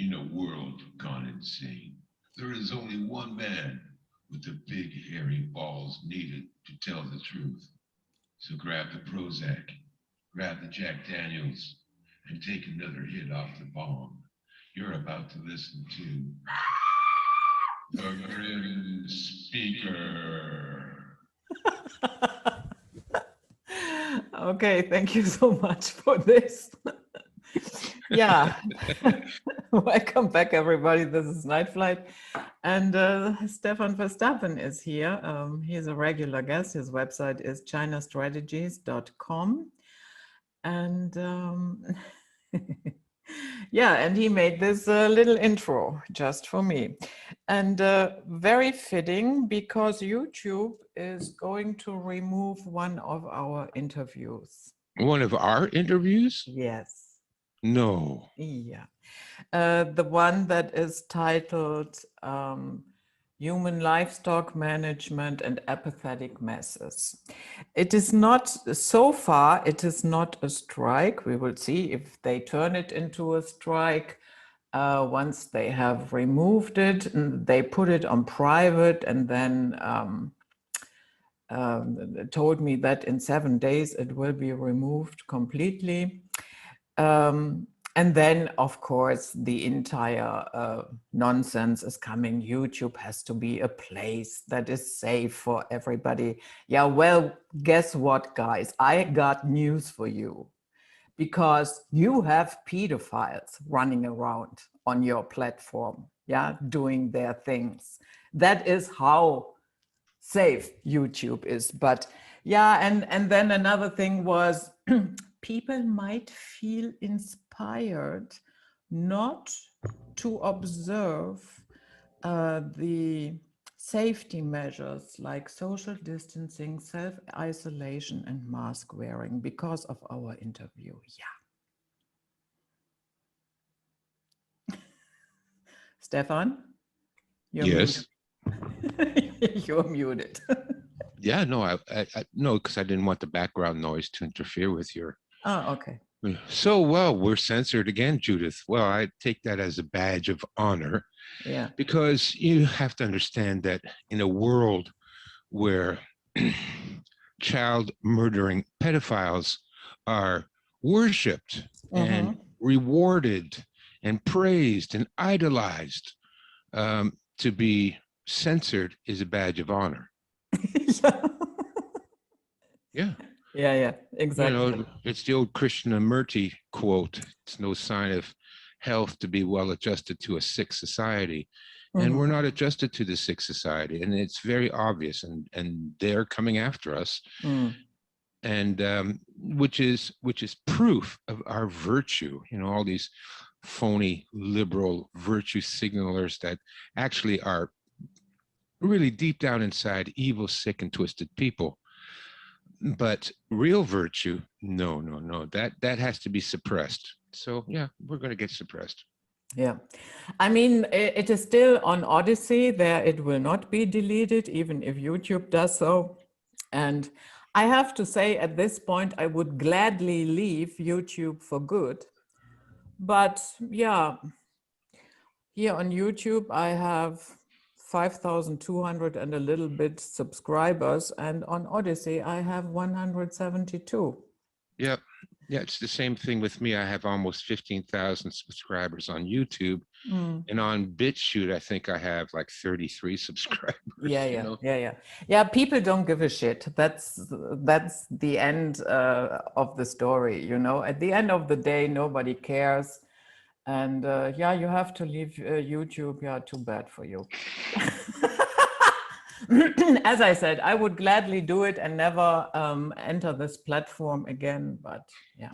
In a world gone insane, there is only one man with the big hairy balls needed to tell the truth. So grab the Prozac, grab the Jack Daniels, and take another hit off the bomb. You're about to listen to the Grim Speaker. Okay, thank you so much for this. Yeah, welcome back, everybody. This is Night Flight, and Stefan Verstappen is here. He's a regular guest. His website is chinastrategies.com, and yeah, and he made this little intro just for me, and very fitting because YouTube is going to remove one of our interviews. One of our interviews? Yes. No. Yeah. The one that is titled Human Livestock Management and Apathetic Masses. It is not, so far, it is not a strike. We will see if they turn it into a strike. Once they have removed it, and they put it on private and then told me that in 7 days it will be removed completely. And then, of course, the entire nonsense is coming. YouTube has to be a place that is safe for everybody. Yeah, well, guess what, guys? I got news for you. Because you have pedophiles running around on your platform, yeah, doing their things. That is how safe YouTube is. But yeah, and then another thing was people might feel inspired not to observe the safety measures like social distancing, self-isolation, and mask wearing because of our interview. Yeah. Stefan, you're Yes. muted. You're muted. Yeah, no, I no, because I didn't want the background noise to interfere with your. Oh, okay. So, well, we're censored again, Judith. Well, I take that as a badge of honor. Yeah. Because you have to understand that in a world where child murdering pedophiles are worshipped and rewarded and praised and idolized, to be censored is a badge of honor. Yeah. Yeah, exactly. You know, it's the old Krishnamurti quote. It's no sign of health to be well adjusted to a sick society. And we're not adjusted to the sick society. And it's very obvious. And they're coming after us. And which is proof of our virtue. You know, all these phony liberal virtue signalers that actually are really deep down inside evil, sick, and twisted people. But real virtue, no, that has to be suppressed. So yeah, we're going to get suppressed. Yeah, I mean, it is still on Odyssey. There, it will not be deleted, even if YouTube does so. And I have to say, at this point, I would gladly leave YouTube for good. But yeah, here on YouTube, I have 5,200 and a little bit subscribers, and on Odyssey, I have 172. Yep. Yeah, it's the same thing with me. I have almost 15,000 subscribers on YouTube, and on BitChute, I think I have like 33 subscribers. Yeah. People don't give a shit. That's the end of the story. You know, at the end of the day, nobody cares. And yeah, you have to leave YouTube. Yeah, too bad for you. As I said, I would gladly do it and never enter this platform again. But yeah.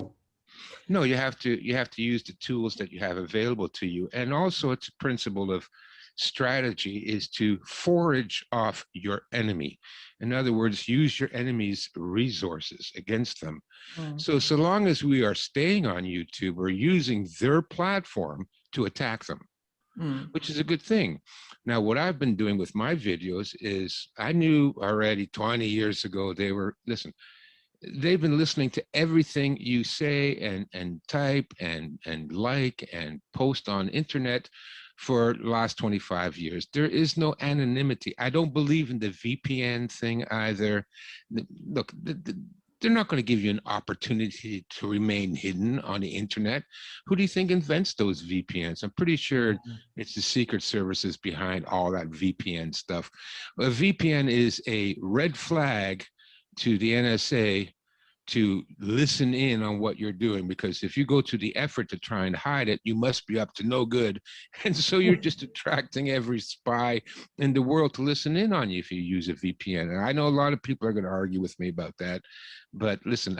No, you have to use the tools that you have available to you. And also it's a principle of strategy is to forage off your enemy. In other words, use your enemy's resources against them. So long as we are staying on YouTube, we're using their platform to attack them, which is a good thing. Now, what I've been doing with my videos is I knew already 20 years ago, they were, listen, they've been listening to everything you say and type and like and post on internet for the last 25 years. There is no anonymity. I don't believe in the VPN thing either. Look, they're not going to give you an opportunity to remain hidden on the internet. Who do you think invents those VPNs? I'm pretty sure it's the secret services behind all that VPN stuff. A VPN is a red flag to the NSA to listen in on what you're doing, because if you go to the effort to try and hide it, you must be up to no good. And so you're just attracting every spy in the world to listen in on you if you use a VPN. And I know a lot of people are going to argue with me about that, but listen,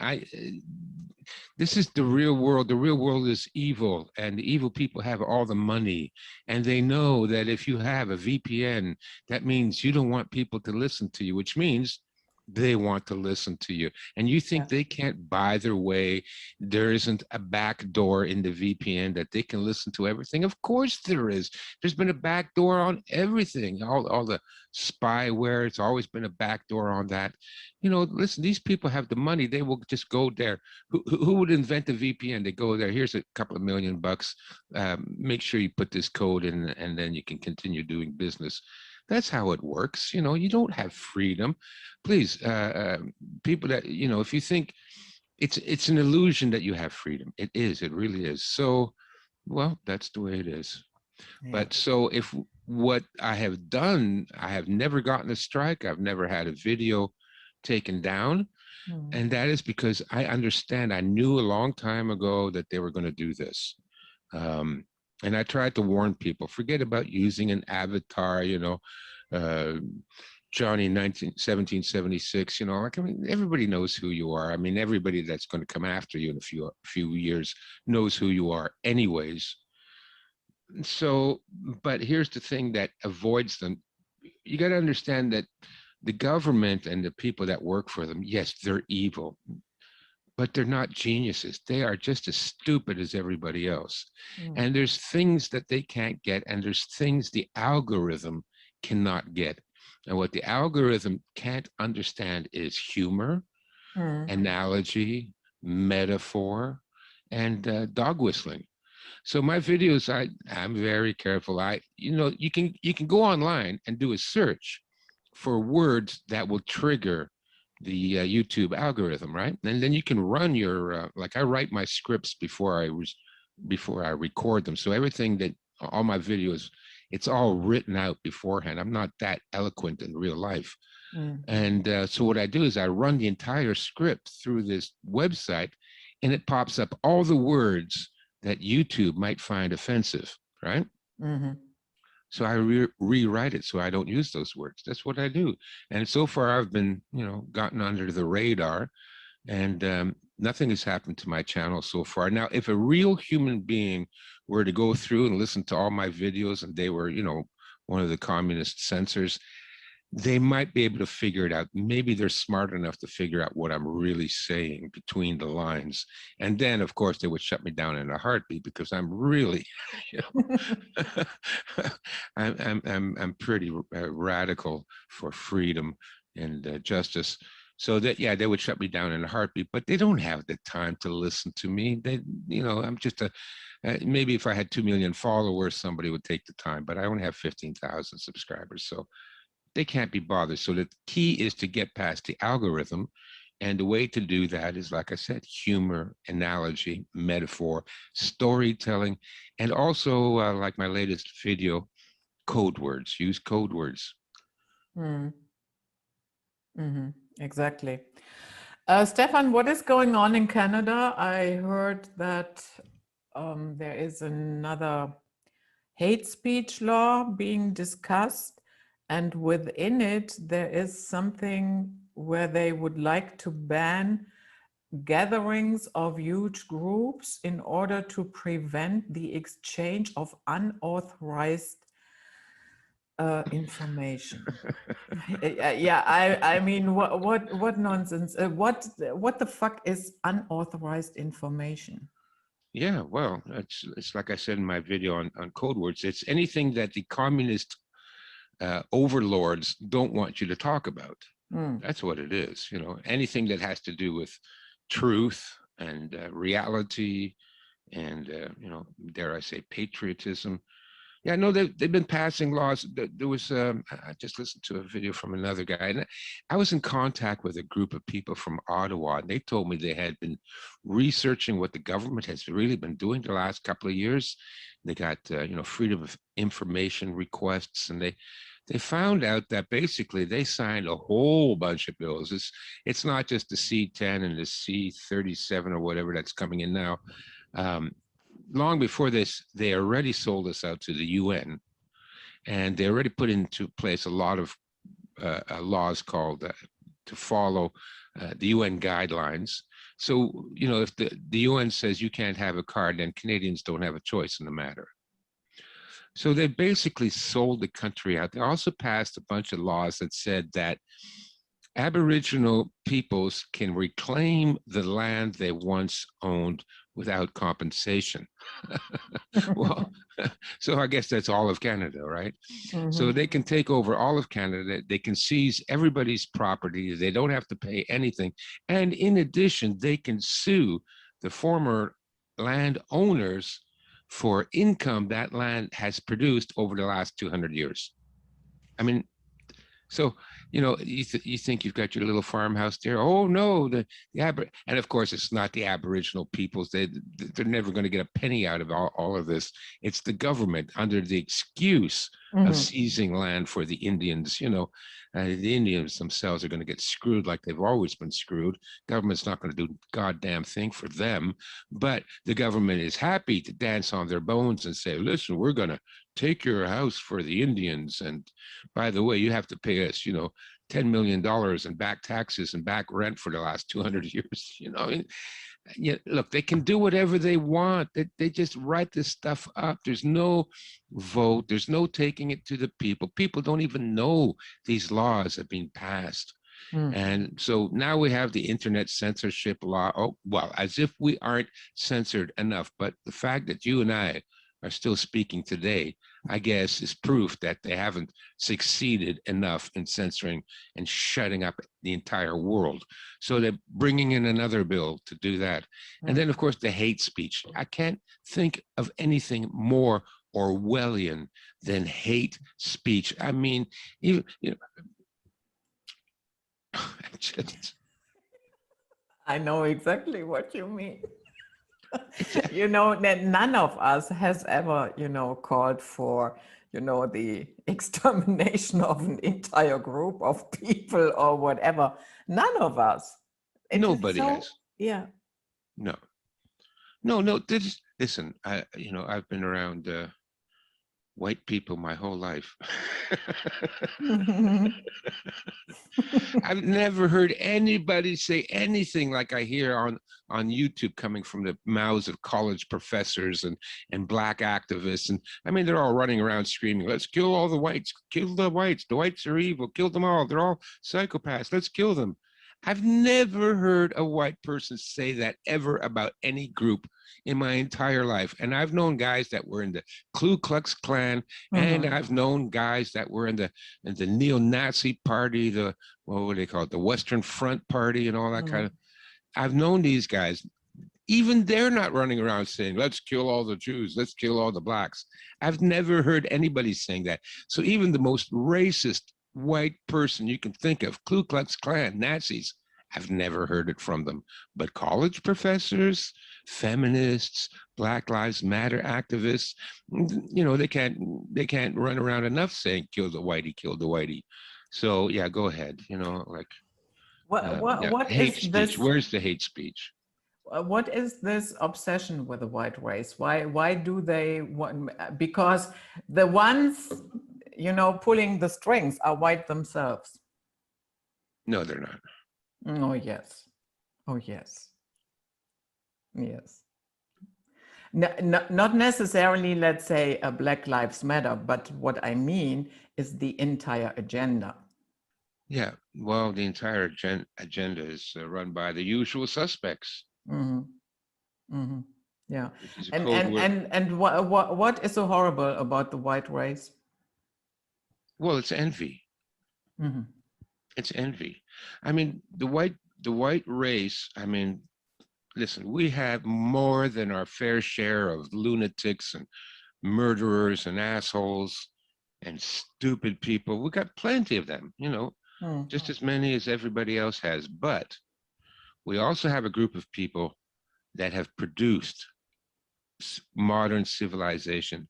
this is the real world. The real world is evil, and the evil people have all the money, and they know that if you have a VPN, that means you don't want people to listen to you, which means they want to listen to you. And you think they can't buy their way? There isn't a back door in the VPN that they can listen to everything? Of course there is. There's been a back door on everything, all the spyware. It's always been a back door on that. You know, listen, these people have the money. They will just go there. Who would invent a VPN? They go there, here's a couple of $1 million. Make sure you put this code in, and then you can continue doing business. That's how it works. You know, you don't have freedom. Please, people that, you know, if you think it's an illusion that you have freedom, it is, it really is. So, well, that's the way it is. Yeah. But so if what I have done, I have never gotten a strike. I've never had a video taken down. And that is because I understand, I knew a long time ago that they were going to do this. And I tried to warn people, forget about using an avatar, you know, Johnny 1776, you know, like, I mean, everybody knows who you are. I mean, everybody that's going to come after you in a few years knows who you are anyways. So, but here's the thing that avoids them. You got to understand that the government and the people that work for them, yes, they're evil, but they're not geniuses. They are just as stupid as everybody else. And there's things that they can't get, and there's things the algorithm cannot get. And what the algorithm can't understand is humor, analogy, metaphor, and dog whistling. So my videos, I'm very careful. You know, you can go online and do a search for words that will trigger the YouTube algorithm, right? And then you can run your, like I write my scripts before I record them. So everything that, all my videos, it's all written out beforehand. I'm not that eloquent in real life. And so what I do is I run the entire script through this website, and it pops up all the words that YouTube might find offensive, right? So I rewrite it so I don't use those words. That's what I do. And so far I've been, you know, gotten under the radar, and nothing has happened to my channel so far. Now, if a real human being were to go through and listen to all my videos, and they were, you know, one of the communist censors, they might be able to figure it out. Maybe they're smart enough to figure out what I'm really saying between the lines. And then, of course, they would shut me down in a heartbeat, because I'm really, you know, I'm pretty radical for freedom and justice. So that, yeah, they would shut me down in a heartbeat, but they don't have the time to listen to me. They, you know, I'm just maybe if I had 2 million followers, somebody would take the time, but I only have 15,000 subscribers. So they can't be bothered. So the key is to get past the algorithm. And the way to do that is, like I said, humor, analogy, metaphor, storytelling, and also, like my latest video, code words. Use code words. Exactly. Stefan, what is going on in Canada? I heard that there is another hate speech law being discussed, and within it, there is something where they would like to ban gatherings of huge groups in order to prevent the exchange of unauthorized information. Yeah, I mean, what nonsense? What the fuck is unauthorized information? Yeah, well, it's like I said in my video on code words. It's anything that the communist overlords don't want you to talk about. That's what it is. You know, anything that has to do with truth and reality and, you know, dare I say, patriotism. Yeah, no, they've been passing laws. There was, I just listened to a video from another guy, and I was in contact with a group of people from Ottawa, and they told me they had been researching what the government has really been doing the last couple of years. They got, you know, freedom of information requests, and they found out that basically they signed a whole bunch of bills. It's not just the C10 and the C37 or whatever that's coming in now. Long before this, they already sold us out to the UN, and they already put into place a lot of laws called to follow the UN guidelines. So, you know, if the UN says you can't have a card, then Canadians don't have a choice in the matter. So they basically sold the country out. They also passed a bunch of laws that said that Aboriginal peoples can reclaim the land they once owned without compensation. Well, so I guess that's all of Canada, right? So they can take over all of Canada. They can seize everybody's property. They don't have to pay anything. And in addition, they can sue the former landowners for income that land has produced over the last 200 years. I mean, so, you know, you think you've got your little farmhouse there. Oh no, and of course it's not the Aboriginal peoples. They're never going to get a penny out of all of this. It's the government under the excuse of seizing land for the Indians. You know, the Indians themselves are going to get screwed like they've always been screwed. Government's not going to do a goddamn thing for them, but the government is happy to dance on their bones and say, listen, we're going to take your house for the Indians. And by the way, you have to pay us, you know, $10 million in back taxes and back rent for the last 200 years. You know, yeah, look, they can do whatever they want. They just write this stuff up. There's no vote. There's no taking it to the people. People don't even know these laws have been passed. And so now we have the internet censorship law. Oh, well, as if we aren't censored enough. But the fact that you and I are still speaking today, I guess, is proof that they haven't succeeded enough in censoring and shutting up the entire world. So they're bringing in another bill to do that. And then, of course, the hate speech. I can't think of anything more Orwellian than hate speech. I mean, even, you know, I know exactly what you mean. You know, that none of us has ever, you know, called for, you know, the extermination of an entire group of people or whatever. None of us. Nobody has. Yeah. No. Listen, you know, I've been around white people my whole life. I've never heard anybody say anything like I hear on YouTube coming from the mouths of college professors and black activists. And I mean, they're all running around screaming, let's kill all the whites, kill the whites are evil, kill them all, they're all psychopaths, let's kill them. I've never heard a white person say that ever about any group in my entire life. And I've known guys that were in the Ku Klux Klan, and I've known guys that were in the neo-Nazi party, what would they call it, the Western Front Party and all that kind of. I've known these guys. Even they're not running around saying, let's kill all the Jews, let's kill all the blacks. I've never heard anybody saying that. So even the most racist white person you can think of, Ku Klux Klan, Nazis, I've never heard it from them. But college professors, feminists, Black Lives Matter activists, you know, they can't run around enough saying kill the whitey. So yeah, go ahead. You know, like what hate is speech. this? Where's the hate speech? What is this obsession with the white race? Why do they want? Because the ones, you know, pulling the strings are white themselves. No, they're not. Oh yes. Oh yes. Yes. Not necessarily, let's say, a Black Lives Matter, but what I mean is the entire agenda. Yeah, well, the entire agenda is run by the usual suspects. Yeah, which is a code word. and what is so horrible about the white race? Well, it's envy. It's envy. I mean, the white race, I mean, listen, we have more than our fair share of lunatics and murderers and assholes and stupid people. We got plenty of them, you know, just as many as everybody else has. But we also have a group of people that have produced modern civilization.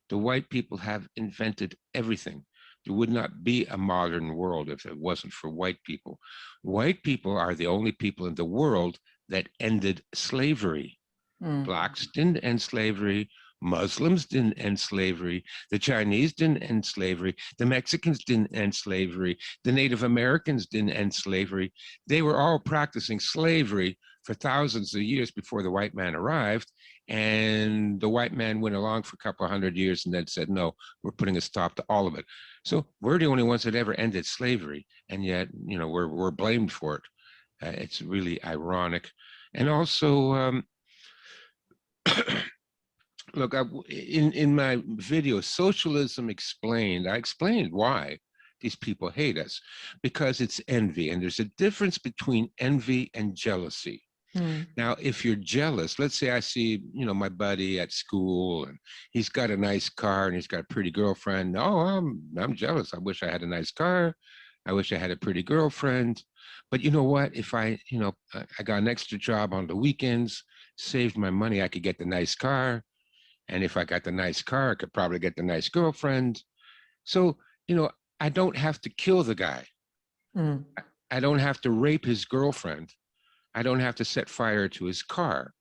The white people have invented everything. There would not be a modern world if it wasn't for white people. White people are the only people in the world that ended slavery. Blacks didn't end slavery. Muslims didn't end slavery. The Chinese didn't end slavery. The Mexicans didn't end slavery. The Native Americans didn't end slavery. They were all practicing slavery for thousands of years before the white man arrived. And the white man went along for a couple of hundred years and then said, no, we're putting a stop to all of it. So we're the only ones that ever ended slavery. And yet, you know, we're blamed for it. It's really ironic. And also, look, in my video, Socialism Explained, I explained why these people hate us, because it's envy. And there's a difference between envy and jealousy. Now, if you're jealous, let's say I see, you know, my buddy at school and he's got a nice car and he's got a pretty girlfriend. No, I'm jealous. I wish I had a nice car. I wish I had a pretty girlfriend. But you know what? If I, you know, I got an extra job on the weekends, saved my money, I could get the nice car. And if I got the nice car, I could probably get the nice girlfriend. So, you know, I don't have to kill the guy. I don't have to rape his girlfriend. I don't have to set fire to his car.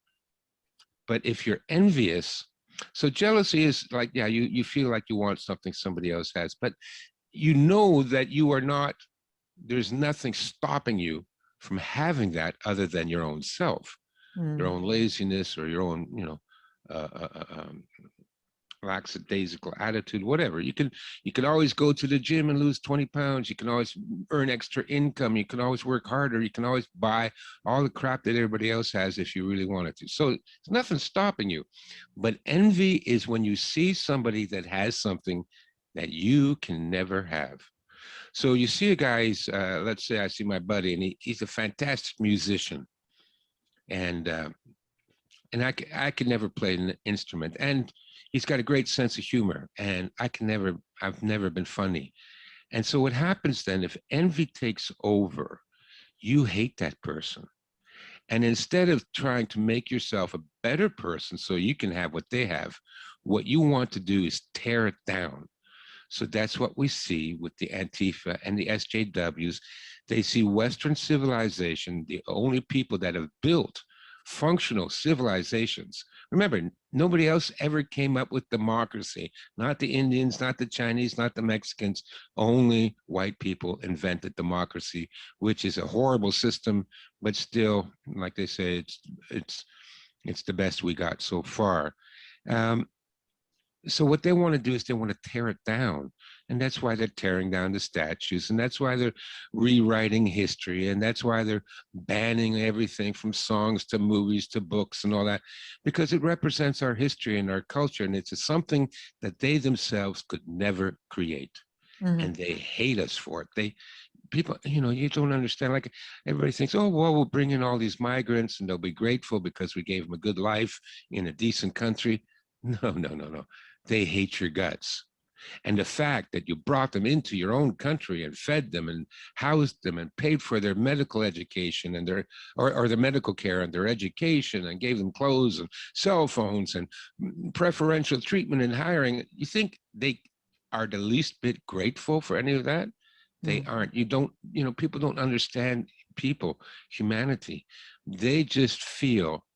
But if you're envious, so jealousy is like, yeah, you feel like you want something somebody else has, but you know that you are not, there's nothing stopping you from having that other than your own self, your own laziness or your own, you know, lackadaisical attitude, whatever. You can always go to the gym and lose 20 pounds. You can always earn extra income. You can always work harder. You can always buy all the crap that everybody else has if you really wanted to. So there's nothing stopping you. But envy is when you see somebody that has something that you can never have. So you see a guy's, let's say I see my buddy and he's a fantastic musician. And I could never play an instrument. And he's got a great sense of humor. And I've never been funny. And so what happens then, if envy takes over, you hate that person. And instead of trying to make yourself a better person so you can have what they have, what you want to do is tear it down. So that's what we see with the Antifa and the SJWs. They see Western civilization, the only people that have built functional civilizations. Remember, nobody else ever came up with democracy. Not the Indians, not the Chinese, not the Mexicans. Only white people invented democracy, which is a horrible system, but still, like they say, it's the best we got so far. So what they want to do is they want to tear it down. And that's why they're tearing down the statues. And that's why they're rewriting history. And that's why they're banning everything from songs to movies to books and all that, because it represents our history and our culture. And it's something that they themselves could never create. And they hate us for it. People, you know, you don't understand. Like everybody thinks, oh, well, we'll bring in all these migrants and they'll be grateful because we gave them a good life in a decent country. No. They hate your guts. And the fact that you brought them into your own country and fed them and housed them and paid for their medical education and their or their medical care and their education and gave them clothes and cell phones and preferential treatment and hiring, you think they are the least bit grateful for any of that? They aren't. You don't, you know, people don't understand people, humanity. They just feel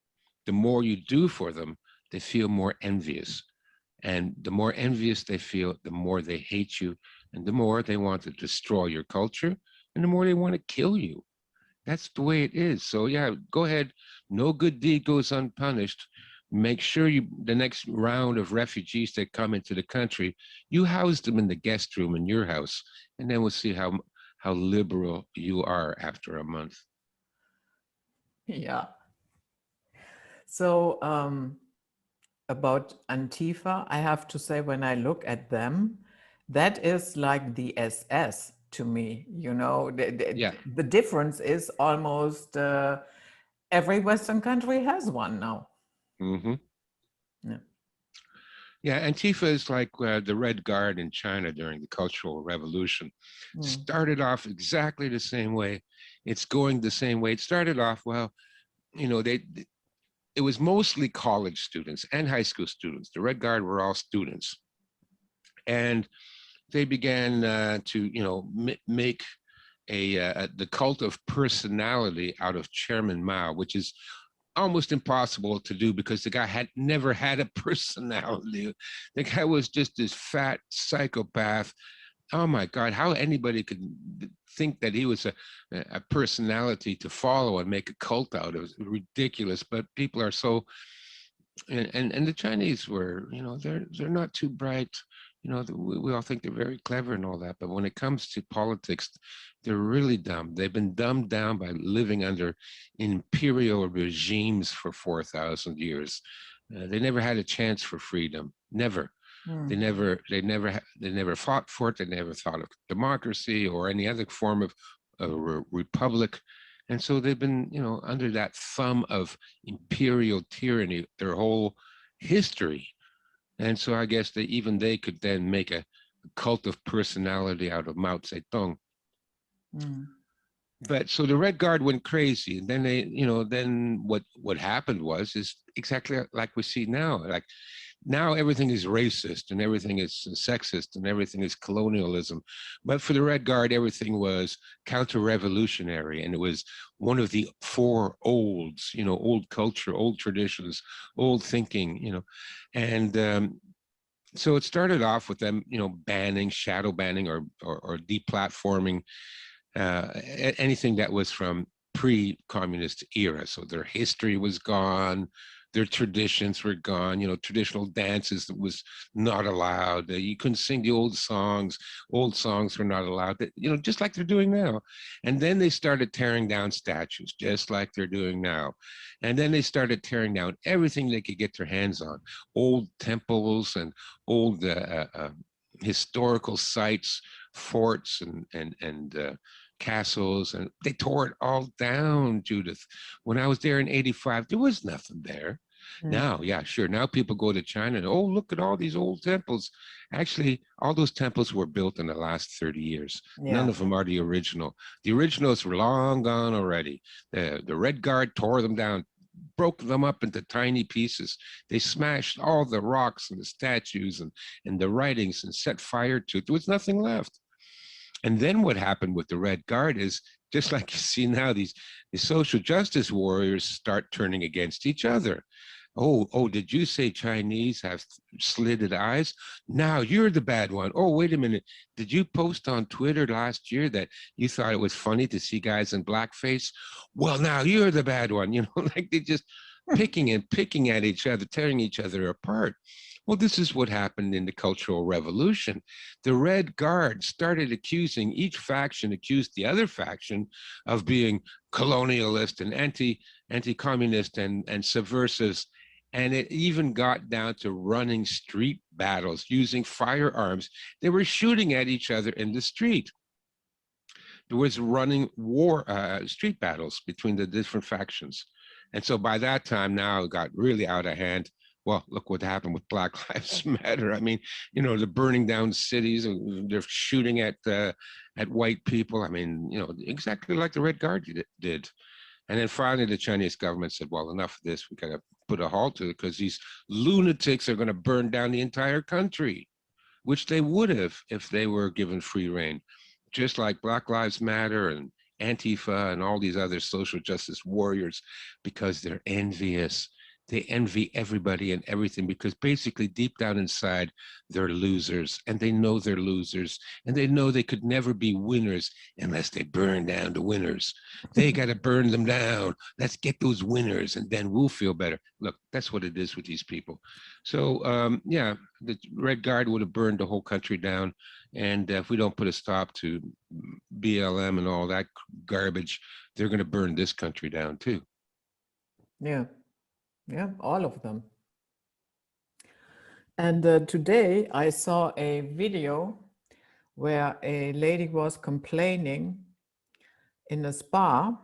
the more you do for them, they feel more envious. And the more envious they feel, the more they hate you, and the more they want to destroy your culture, and the more they want to kill you. That's the way it is. So yeah, go ahead. No good deed goes unpunished. Make sure the next round of refugees that come into the country, you house them in the guest room in your house, and then we'll see how liberal you are after a month. Yeah. So about Antifa, I have to say, when I look at them, that is like the SS to me, you know. Yeah. The difference is almost every Western country has one now. Mm-hmm. Yeah. Yeah, Antifa is like the Red Guard in China during the Cultural Revolution. Started off exactly the same way. It's going the same way. It started off, well, you know, it was mostly college students and high school students. The Red Guard were all students. And they began to, you know, make the cult of personality out of Chairman Mao, which is almost impossible to do because the guy had never had a personality. The guy was just this fat psychopath. Oh my God, how anybody could think that he was a personality to follow and make a cult out of it is ridiculous. But people are so, and the Chinese were, you know, they're not too bright. You know, we all think they're very clever and all that, but when it comes to politics, they're really dumb. They've been dumbed down by living under imperial regimes for 4,000 years. They never had a chance for freedom. Never. They never fought for it. They never thought of democracy or any other form of a republic. And so they've been, you know, under that thumb of imperial tyranny their whole history. And so I guess even they could then make a cult of personality out of Mao Zedong. But so the Red Guard went crazy, and then they, you know, then what happened is exactly like we see now. Like now everything is racist and everything is sexist and everything is colonialism. But for the Red Guard, everything was counter-revolutionary, and it was one of the four olds, you know, old culture, old traditions, old thinking, you know. And so it started off with them, you know, banning, shadow banning or deplatforming anything that was from pre-communist era. So their history was gone, their traditions were gone, you know, traditional dances that was not allowed. You couldn't sing the old songs were not allowed, you know, just like they're doing now. And then they started tearing down statues, just like they're doing now. And then they started tearing down everything they could get their hands on, old temples and old historical sites, forts and castles, and they tore it all down, Judith. When I was there in 85, there was nothing there. Now, yeah, sure. Now people go to China and, oh, look at all these old temples. Actually, all those temples were built in the last 30 years. Yeah. None of them are the original. The originals were long gone already. The Red Guard tore them down, broke them up into tiny pieces. They smashed all the rocks and the statues and the writings and set fire to it. There was nothing left. And then what happened with the Red Guard is, just like you see now, these social justice warriors start turning against each other. Oh, did you say Chinese have slitted eyes? Now you're the bad one. Oh, wait a minute. Did you post on Twitter last year that you thought it was funny to see guys in blackface? Well, now you're the bad one. You know, like they just picking at each other, tearing each other apart. Well, this is what happened in the Cultural Revolution. The Red Guard started accusing, each faction accused the other faction of being colonialist and anti-communist and subversives. And it even got down to running street battles using firearms. They were shooting at each other in the street. There was running street battles between the different factions. And so by that time now it got really out of hand. Well, look what happened with Black Lives Matter. I mean, you know, they're burning down cities and they're shooting at white people. I mean, you know, exactly like the Red Guard did. And then finally the Chinese government said, well, enough of this. We got to put a halt to it because these lunatics are going to burn down the entire country, which they would have if they were given free rein, just like Black Lives Matter and Antifa and all these other social justice warriors, because they're envious. They envy everybody and everything because basically deep down inside, they're losers and they know they're losers and they know they could never be winners unless they burn down the winners. They got to burn them down. Let's get those winners and then we'll feel better. Look, that's what it is with these people. So yeah, the Red Guard would have burned the whole country down. And if we don't put a stop to BLM and all that garbage, they're going to burn this country down too. Yeah. Yeah, all of them. And today I saw a video where a lady was complaining in a spa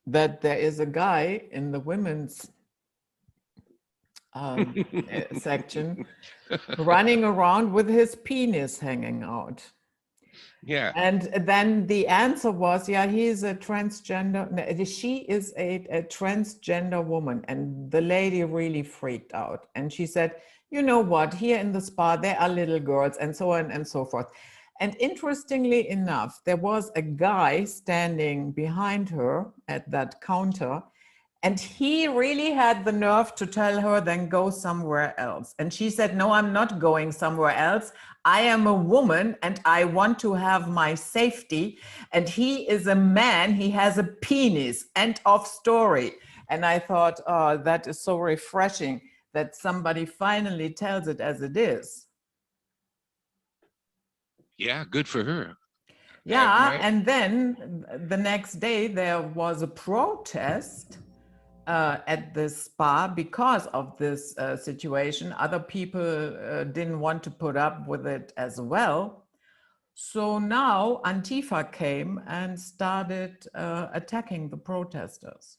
that there is a guy in the women's section running around with his penis hanging out. Yeah. And then the answer was, yeah, he's a transgender. No, she is a transgender woman. And the lady really freaked out. And she said, you know what, here in the spa, there are little girls and so on and so forth. And interestingly enough, there was a guy standing behind her at that counter, and he really had the nerve to tell her, then go somewhere else. And she said, no, I'm not going somewhere else. I am a woman and I want to have my safety. And he is a man, he has a penis, end of story. And I thought, oh, that is so refreshing that somebody finally tells it as it is. Yeah, good for her. Yeah, and then the next day there was a protest at the spa because of this situation. Other people didn't want to put up with it as well. So now Antifa came and started attacking the protesters.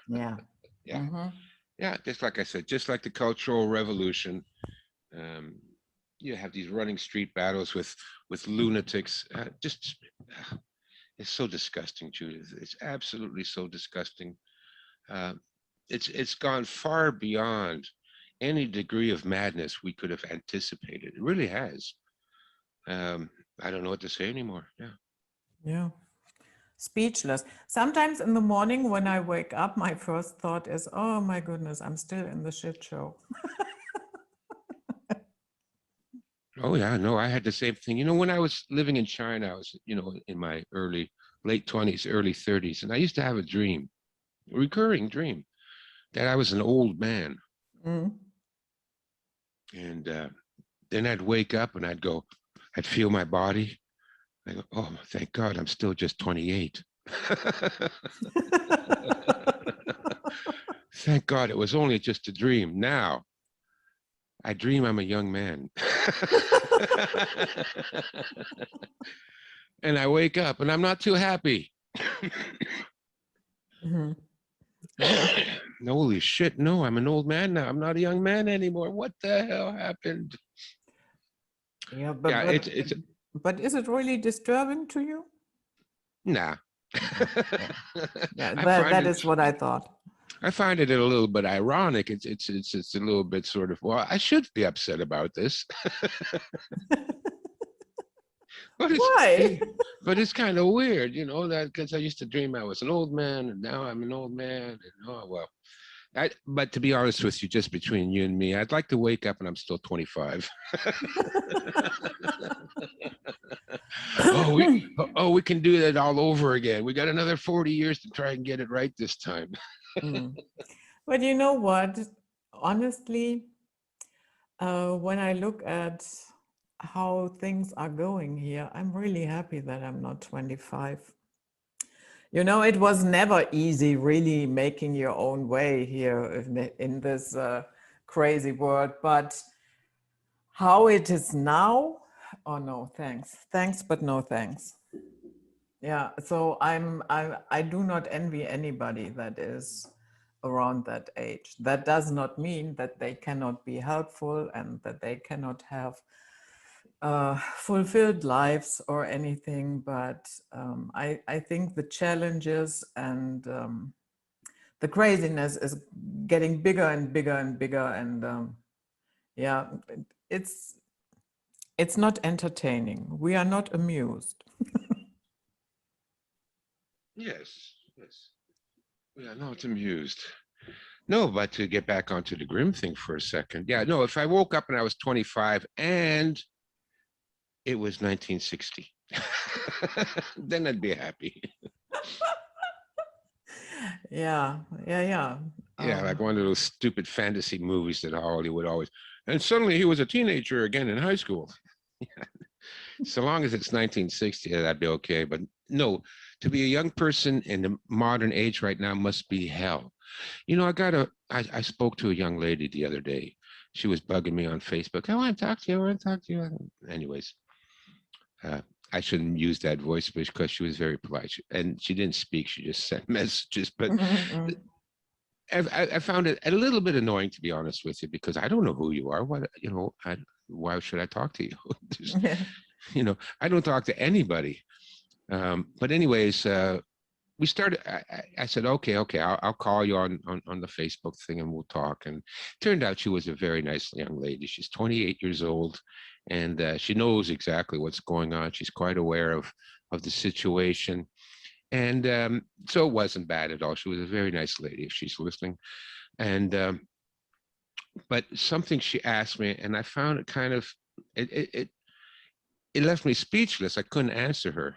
Yeah. Yeah. Mm-hmm. Yeah, just like I said, just like the Cultural Revolution, you have these running street battles with lunatics. It's so disgusting, Judith. It's absolutely so disgusting. It's gone far beyond any degree of madness we could have anticipated. It really has. I don't know what to say anymore. Yeah. Yeah. Speechless. Sometimes in the morning when I wake up, my first thought is, oh my goodness, I'm still in the shit show. Oh yeah, no, I had the same thing. You know, when I was living in China, I was, in my late 20s, early 30s, and I used to have a dream, a recurring dream, that I was an old man. Mm. And then I'd wake up and I'd feel my body. I go, oh, thank God, I'm still just 28. Thank God it was only just a dream. Now, I dream I'm a young man. And I wake up and I'm not too happy. Mm-hmm. Yeah. Holy shit, no, I'm an old man now. I'm not a young man anymore. What the hell happened? Yeah, but is it really disturbing to you? Nah. Yeah, that is what I thought. I find it a little bit ironic. It's a little bit sort of, well, I should be upset about this. Why? But it's kind of weird, that because I used to dream I was an old man and now I'm an old man. And oh, well, but to be honest with you, just between you and me, I'd like to wake up and I'm still 25. We can do that all over again. We got another 40 years to try and get it right this time. But you know what? Honestly, when I look at how things are going here, I'm really happy that I'm not 25. It was never easy really making your own way here in this crazy world, but how it is now, oh no, thanks. Thanks, but no thanks. Yeah, so I do not envy anybody that is around that age. That does not mean that they cannot be helpful and that they cannot have fulfilled lives or anything, but I think the challenges and the craziness is getting bigger and bigger and bigger, and yeah, it's not entertaining. We are not amused. Yes. We are not amused. No, but to get back onto the grim thing for a second. Yeah, no, if I woke up and I was 25 and it was 1960, then I'd be happy. Yeah. Yeah, like one of those stupid fantasy movies that Hollywood always, and suddenly he was a teenager again in high school. So long as it's 1960, that'd be okay. But no, to be a young person in the modern age right now must be hell. I spoke to a young lady the other day, she was bugging me on Facebook. I want to talk to you. I want to talk to you. Anyways, I shouldn't use that voice because she was very polite and she didn't speak. She just sent messages. But I found it a little bit annoying, to be honest with you, because I don't know who you are. What, you know, why should I talk to you? Just, you know, I don't talk to anybody. But anyways, we started. I said, okay, I'll call you on the Facebook thing and we'll talk. And turned out she was a very nice young lady. She's 28 years old, and she knows exactly what's going on. She's quite aware of the situation. And so it wasn't bad at all. She was a very nice lady, if she's listening. And but something she asked me, and I found it kind of it left me speechless. I couldn't answer her.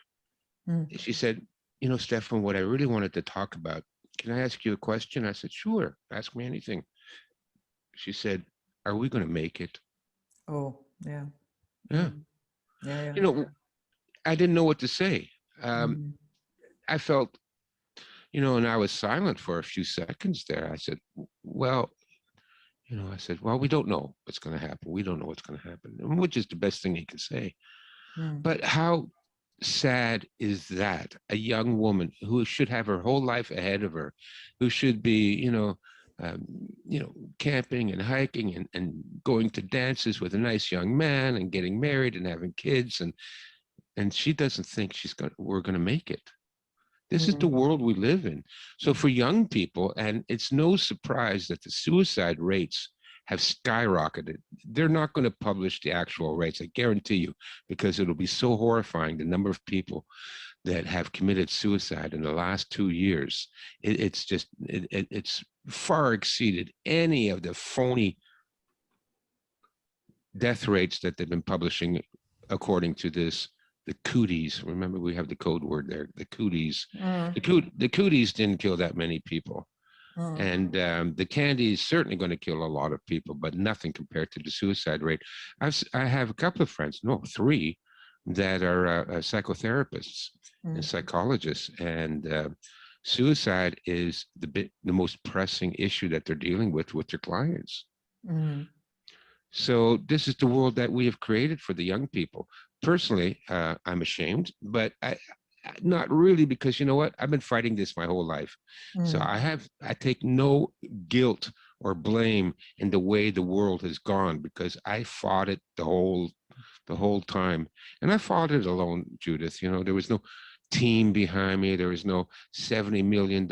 She said, you know, Stefan, what I really wanted to talk about, can I ask you a question? I said, sure, ask me anything. She said, are we going to make it? Oh, yeah. Yeah. Yeah. You know, I didn't know what to say. I felt, you know, and I was silent for a few seconds there. I said, well, you know, well, we don't know what's going to happen. We don't know what's going to happen, which is the best thing he can say. But how sad is that? A young woman who should have her whole life ahead of her, who should be, you know, camping and hiking and going to dances with a nice young man and getting married and having kids, and she doesn't think we're going to make it. This is the world we live in. So for young people, and it's no surprise that the suicide rates have skyrocketed. They're not going to publish the actual rates, I guarantee you, because it'll be so horrifying, the number of people that have committed suicide in the last 2 years. It's far exceeded any of the phony death rates that they've been publishing according to this. The cooties, remember we have the code word there, the cooties. The cooties didn't kill that many people. And the candy is certainly going to kill a lot of people, but nothing compared to the suicide rate. I have a couple of friends, no, 3, that are psychotherapists and psychologists, and suicide is the most pressing issue that they're dealing with their clients. So this is the world that we have created for the young people. Personally, I'm ashamed, but not really, because you know what? I've been fighting this my whole life. So I take no guilt or blame in the way the world has gone, because I fought it the whole time. And I fought it alone, Judith. You know, there was no team behind me. There was no $70 million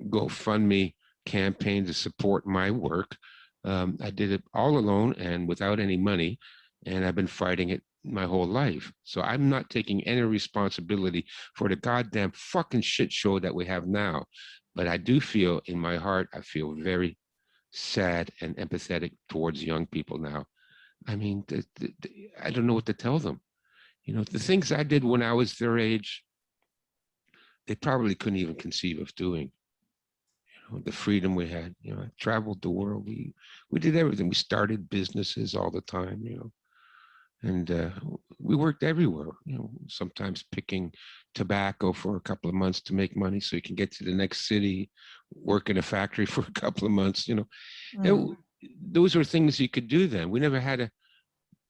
GoFundMe campaign to support my work. I did it all alone and without any money, and I've been fighting it my whole life. So I'm not taking any responsibility for the goddamn fucking shit show that we have now. But I do feel in my heart, I feel very sad and empathetic towards young people now. I mean, I don't know what to tell them. You know, the things I did when I was their age, they probably couldn't even conceive of doing. The freedom we had, you know, I traveled the world. We did everything. We started businesses all the time, you know, and we worked everywhere, you know, sometimes picking tobacco for a couple of months to make money so you can get to the next city, work in a factory for a couple of months, you know. Those were things you could do then. We never had to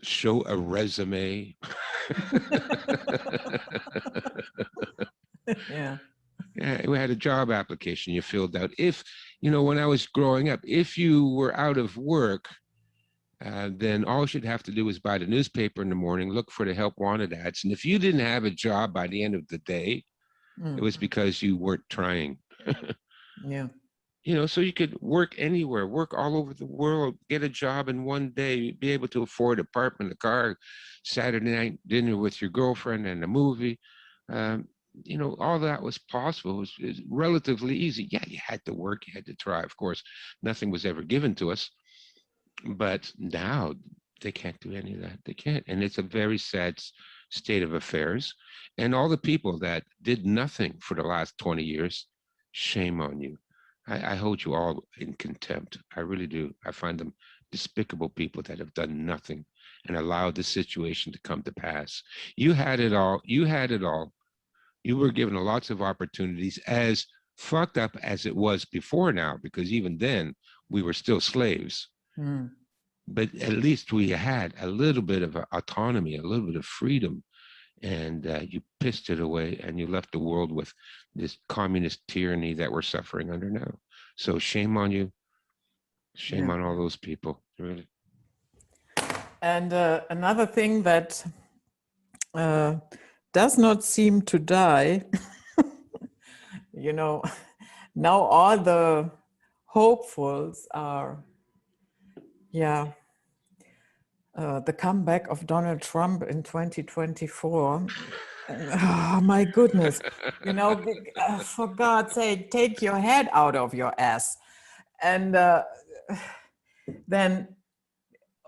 show a resume. Yeah. Yeah, we had a job application you filled out. If, you know, when I was growing up, if you were out of work, then all you'd have to do was buy the newspaper in the morning, look for the help wanted ads. And if you didn't have a job by the end of the day, it was because you weren't trying. Yeah. You know, so you could work anywhere, work all over the world, get a job in one day, be able to afford an apartment, a car, Saturday night dinner with your girlfriend and a movie. You know, all that was possible. It was relatively easy. Yeah, you had to work, you had to try. Of course, nothing was ever given to us. But now they can't do any of that. They can't. And it's a very sad state of affairs. And all the people that did nothing for the last 20 years, shame on you. I hold you all in contempt. I really do. I find them despicable people that have done nothing and allowed the situation to come to pass. You had it all. You had it all. You were given lots of opportunities, as fucked up as it was before now, because even then we were still slaves. Mm. But at least we had a little bit of autonomy, a little bit of freedom. And you pissed it away and you left the world with this communist tyranny that we're suffering under now. So shame on you. Shame on all those people, really. And another thing that does not seem to die, you know, now all the hopefuls are, the comeback of Donald Trump in 2024. Oh my goodness, you know, for God's sake, take your head out of your ass. And then,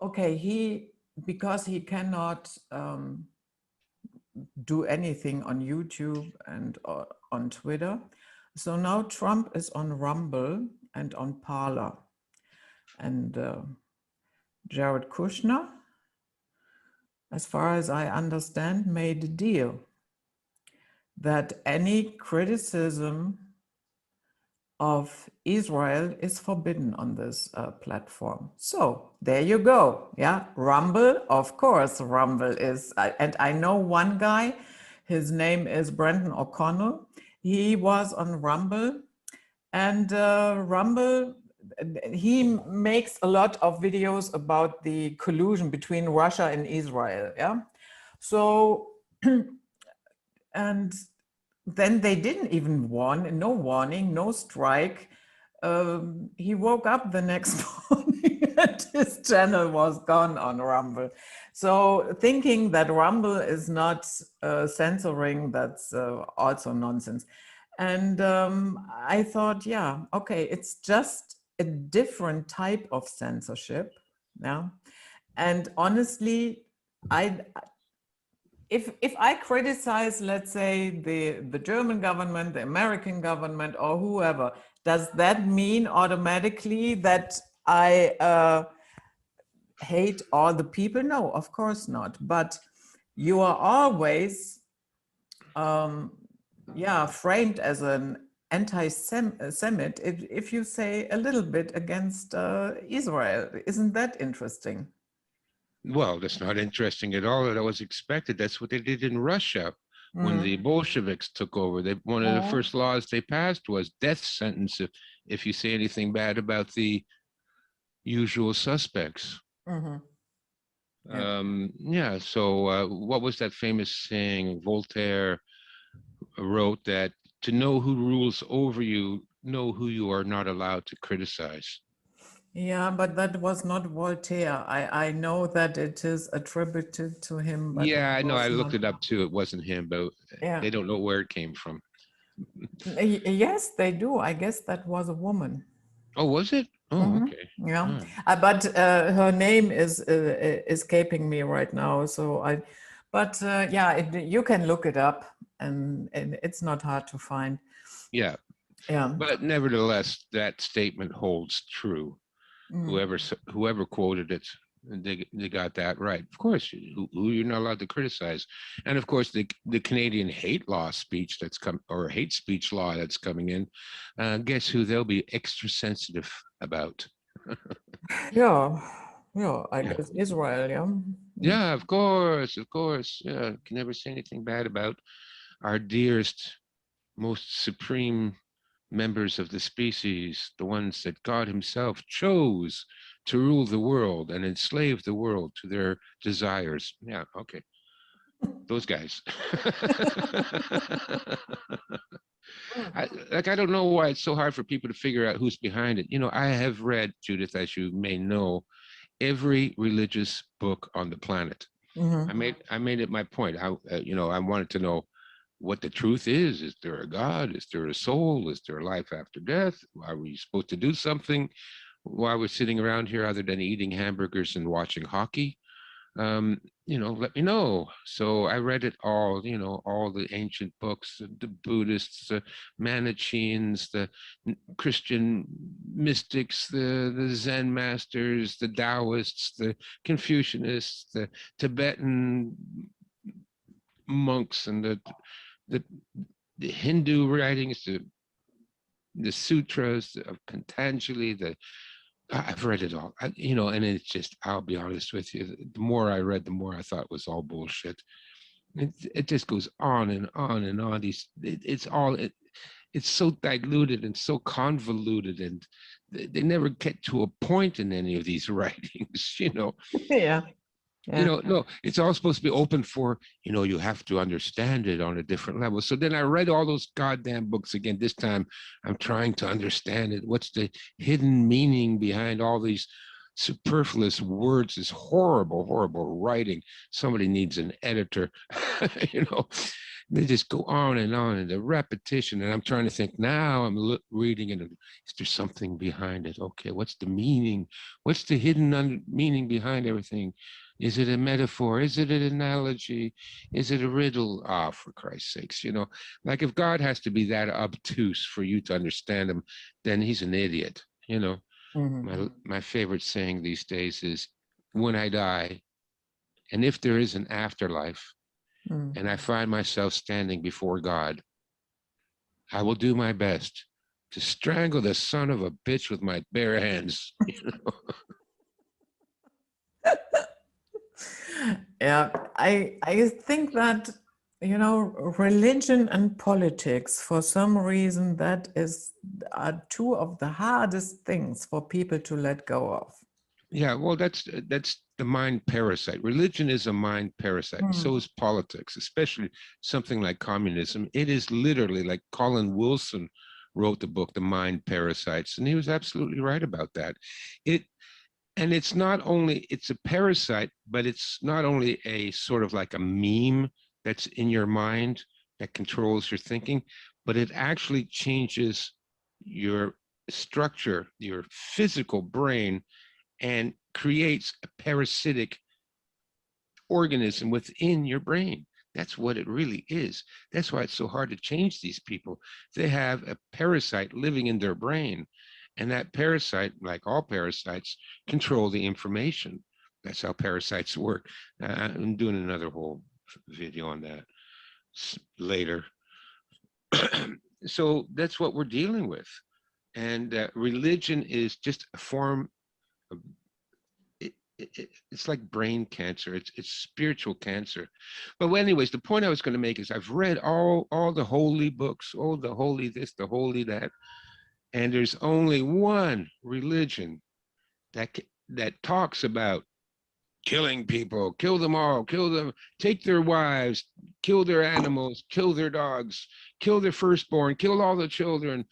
okay, because he cannot do anything on YouTube and on Twitter. So now Trump is on Rumble and on Parler. And Jared Kushner, as far as I understand, made a deal that any criticism of Israel is forbidden on this platform. So there you go. Yeah, Rumble, of course, Rumble is, and I know one guy, his name is Brendan O'Connell. He was on Rumble, and Rumble, he makes a lot of videos about the collusion between Russia and Israel. Yeah, so and then they didn't even warn, no warning, no strike. He woke up the next morning and his channel was gone on Rumble. So thinking that Rumble is not censoring, that's also nonsense. And I thought, yeah, okay, it's just a different type of censorship. Yeah. And honestly, if I criticize, let's say, the German government, the American government, or whoever, does that mean automatically that I hate all the people? No, of course not. But you are always, framed as an anti-Semite if you say a little bit against Israel. Isn't that interesting? Well, that's not interesting at all. That was expected. That's what they did in Russia when the Bolsheviks took over. One of the first laws they passed was death sentence if you say anything bad about the usual suspects. So what was that famous saying? Voltaire wrote that to know who rules over you, know who you are not allowed to criticize. Yeah, but that was not Voltaire. I know that it is attributed to him. But yeah, I know. I looked it up too. It wasn't him, but they don't know where it came from. Yes, they do. I guess that was a woman. Oh, was it? Oh, okay. Yeah, but her name is escaping me right now. So you can look it up, and it's not hard to find. Yeah. Yeah. But nevertheless, that statement holds true. Whoever quoted it, they got that right. Of course, who you're not allowed to criticize. And of course, the Canadian hate speech law that's coming in, guess who they'll be extra sensitive about? I guess Israel, yeah. Yeah, of course. Yeah, can never say anything bad about our dearest, most supreme members of the species, the ones that God himself chose to rule the world and enslave the world to their desires. Yeah, okay. Those guys. I don't know why it's so hard for people to figure out who's behind it. You know, I have read, Judith, as you may know, every religious book on the planet. I made it my point. I wanted to know what the truth is. Is there a God? Is there a soul? Is there a life after death? Are we supposed to do something while we're sitting around here other than eating hamburgers and watching hockey? Let me know. So I read it all, all the ancient books, the Buddhists, the Manicheans, the Christian mystics, the Zen masters, the Taoists, the Confucianists, the Tibetan monks, and the Hindu writings, the sutras of Patanjali, the I've read it all, and it's just, I'll be honest with you, the more I read, the more I thought it was all bullshit. It just goes on and on and on. It's so diluted and so convoluted, and they never get to a point in any of these writings, Yeah. Yeah. No, it's all supposed to be open for, you have to understand it on a different level. So then I read all those goddamn books again. This time I'm trying to understand it. What's the hidden meaning behind all these superfluous words, this horrible, horrible writing? Somebody needs an editor, They just go on and the repetition. And I'm trying to think now, I'm reading and is there something behind it? Okay, what's the meaning? What's the hidden meaning behind everything? Is it a metaphor? Is it an analogy? Is it a riddle? Ah, for Christ's sakes, like if God has to be that obtuse for you to understand him, then he's an idiot. My favorite saying these days is, when I die, and if there is an afterlife, and I find myself standing before God, I will do my best to strangle the son of a bitch with my bare hands. Yeah, I think that, religion and politics, for some reason, are two of the hardest things for people to let go of. Yeah, well, that's the mind parasite. Religion is a mind parasite, and so is politics, especially something like communism. It is literally, like Colin Wilson wrote the book, The Mind Parasites, and he was absolutely right about that. It's not only, it's a parasite, but it's not only a sort of like a meme that's in your mind that controls your thinking, but it actually changes your structure, your physical brain, and creates a parasitic organism within your brain. That's what it really is. That's why it's so hard to change these people. They have a parasite living in their brain, and that parasite, like all parasites, control the information. That's how parasites work. I'm doing another whole video on that later. So that's what we're dealing with. And religion is just a form of, it's like brain cancer. It's spiritual cancer. But anyways, the point I was going to make is I've read all the holy books, the holy this, the holy that, and there's only one religion that talks about killing people, kill them all, kill them, take their wives, kill their animals, kill their dogs, kill their firstborn, kill all the children,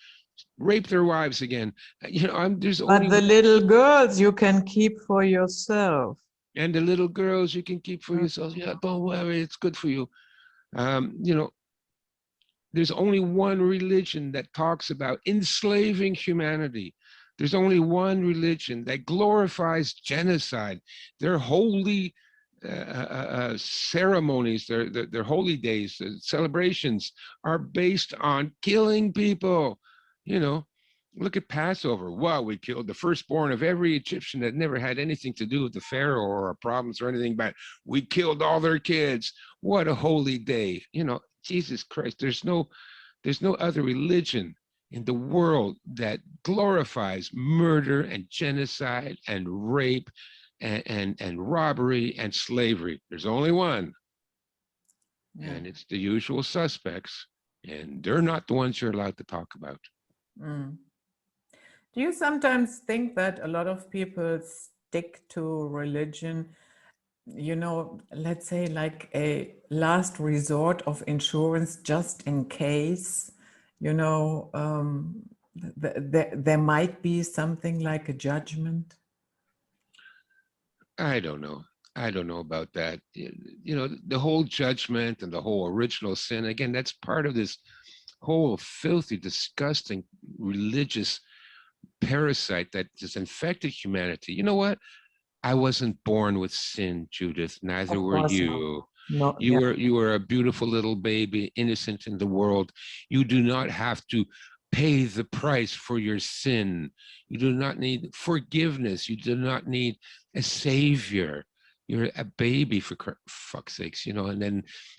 rape their wives again. There's only. But the little girls you can keep for yourself. And the little girls you can keep for yourself. Yeah, don't worry, it's good for you. There's only one religion that talks about enslaving humanity. There's only one religion that glorifies genocide. Their holy ceremonies, their holy days, celebrations are based on killing people. Look at Passover. Wow, we killed the firstborn of every Egyptian that never had anything to do with the Pharaoh or problems or anything, but we killed all their kids. What a holy day. Jesus Christ, there's no other religion in the world that glorifies murder and genocide and rape and robbery and slavery. There's only one. Yeah. And it's the usual suspects, and they're not the ones you're allowed to talk about. Do you sometimes think that a lot of people stick to religion, let's say like a last resort of insurance, just in case, there might be something like a judgment? I don't know. I don't know about that. The whole judgment and the whole original sin, again, that's part of this whole filthy, disgusting religious parasite that has infected humanity. You know what? I wasn't born with sin, Judith. Neither were you. No, you were a beautiful little baby, innocent in the world. You do not have to pay the price for your sin. You do not need forgiveness. You do not need a savior. You're a baby, for fuck's sakes,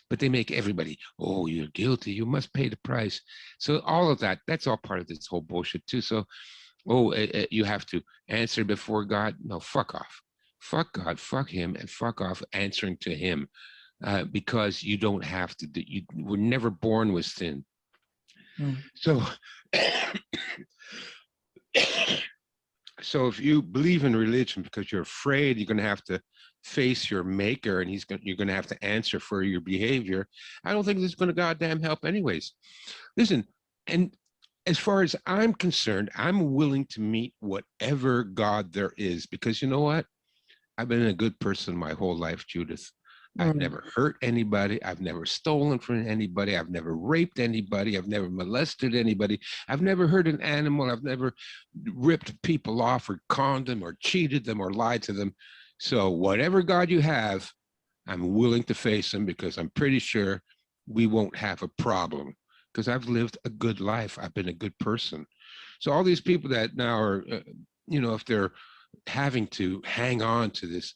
but they make everybody, oh, you're guilty. You must pay the price. So all of that, that's all part of this whole bullshit too. So Oh, you have to answer before God. No, fuck off. Fuck God, fuck him, and fuck off answering to him, because you don't have to. You were never born with sin. Mm. So, so if you believe in religion because you're afraid you're going to have to face your maker and you're going to have to answer for your behavior, I don't think this is going to goddamn help anyways. Listen, and as far as I'm concerned, I'm willing to meet whatever God there is, because you know what? I've been a good person my whole life, Judith. I've Mm. never hurt anybody. I've never stolen from anybody. I've never raped anybody. I've never molested anybody. I've never hurt an animal. I've never ripped people off or conned them or cheated them or lied to them. So whatever God you have, I'm willing to face him, because I'm pretty sure we won't have a problem, because I've lived a good life. I've been a good person. So all these people that now are, if they're having to hang on to this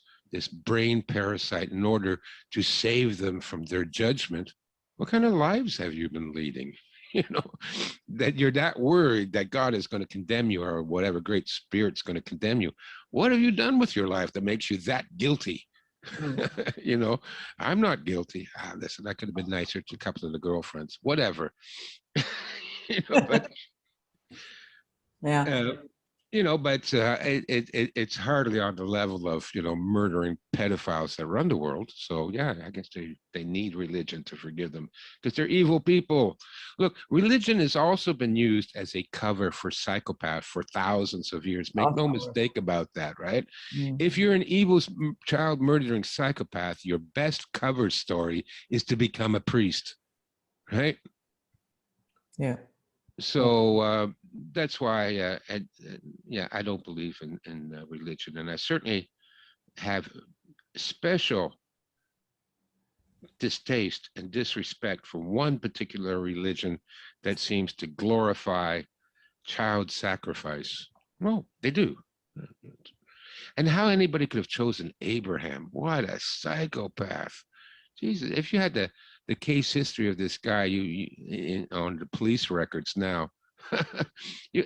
brain parasite in order to save them from their judgment, what kind of lives have you been leading? That you're that worried that God is going to condemn you, or whatever great spirit's going to condemn you. What have you done with your life that makes you that guilty? Mm. I'm not guilty. Listen, I could have been nicer to a couple of the girlfriends, whatever. But Yeah. it's hardly on the level of murdering pedophiles that run the world. So yeah, I guess they need religion to forgive them, because they're evil people. Look, religion has also been used as a cover for psychopaths for thousands of years. Make Of no course. mistake about that, right? Mm. If you're an evil child murdering psychopath, your best cover story is to become a priest, right? Yeah. So that's why, yeah, I don't believe in religion, and I certainly have special distaste and disrespect for one particular religion that seems to glorify child sacrifice. No, they do. And how anybody could have chosen Abraham? What a psychopath! Jesus, if you had the case history of this guy, on the police records now,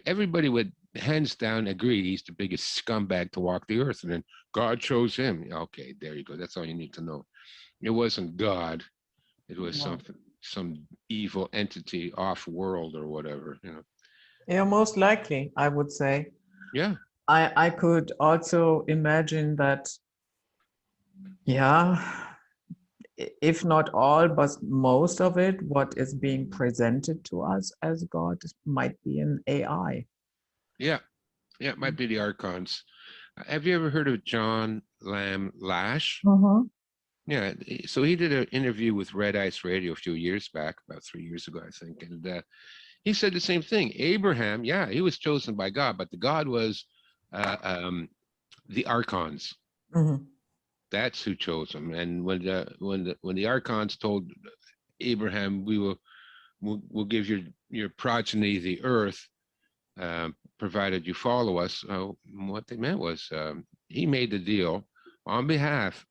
everybody would hands down agree he's the biggest scumbag to walk the earth, and then God chose him. Okay, there you go. That's all you need to know. It wasn't God. It was No. some evil entity off world or whatever. Yeah, most likely, I would say. Yeah. I could also imagine that, yeah, if not all, but most of it, what is being presented to us as God might be an AI. Yeah. Yeah. It might be the archons. Have you ever heard of John Lamb Lash? Mm-hmm. Yeah, so he did an interview with Red Ice Radio a few years back, about 3 years ago, I think, and he said the same thing. Abraham, yeah, he was chosen by God, but the God was the archons. Mm-hmm. That's who chose him. And when the archons told Abraham, we'll give your progeny the earth, provided you follow us. What they meant was he made the deal on behalf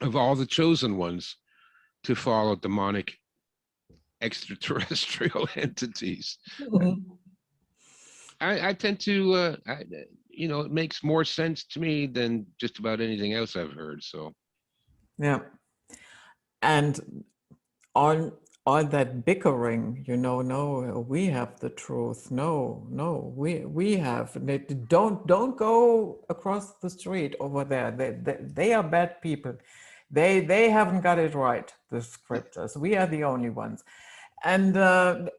of all the chosen ones to follow demonic extraterrestrial entities. Mm-hmm. I tend to, it makes more sense to me than just about anything else I've heard. So, Yeah. And on all that bickering, no, we have the truth. No, we have. Don't go across the street over there. They are bad people. They haven't got it right, the scriptures. We are the only ones. And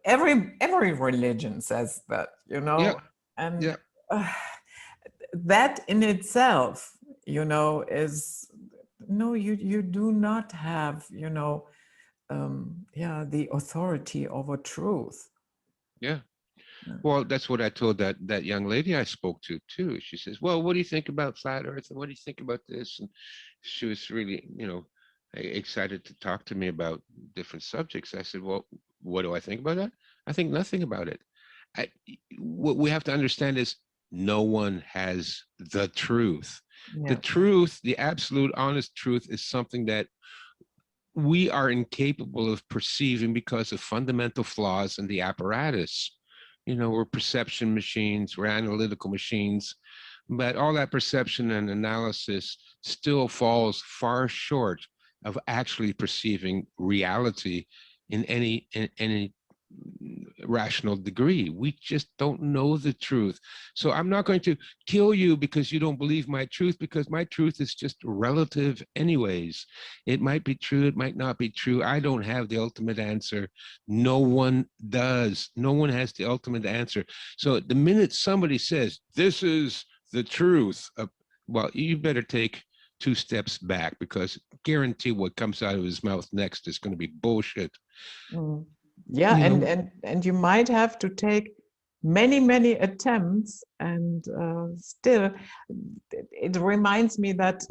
every religion says that, yeah, and yeah, that in itself, is no, you do not have, the authority over truth. yeah. Yeah. Well, that's what I told that young lady I spoke to too. She says, "Well, what do you think about flat Earth? And what do you think about this?" And she was really, excited to talk to me about different subjects. I said, "Well, what do I think about that? I think nothing about it. What we have to understand is no one has the truth. The Yeah. truth, the absolute honest truth, is something that we are incapable of perceiving because of fundamental flaws in the apparatus. we're perception machines, we're analytical machines, but all that perception and analysis still falls far short of actually perceiving reality in any rational degree. We just don't know the truth. So I'm not going to kill you because you don't believe my truth, because my truth is just relative anyways. It might be true, it might not be true. I don't have the ultimate answer. No one does. No one has the ultimate answer. So the minute somebody says, this is the truth, well, you better take 2 steps back, because guarantee what comes out of his mouth next is going to be bullshit. Mm. Yeah, and you might have to take many attempts, and still, it reminds me that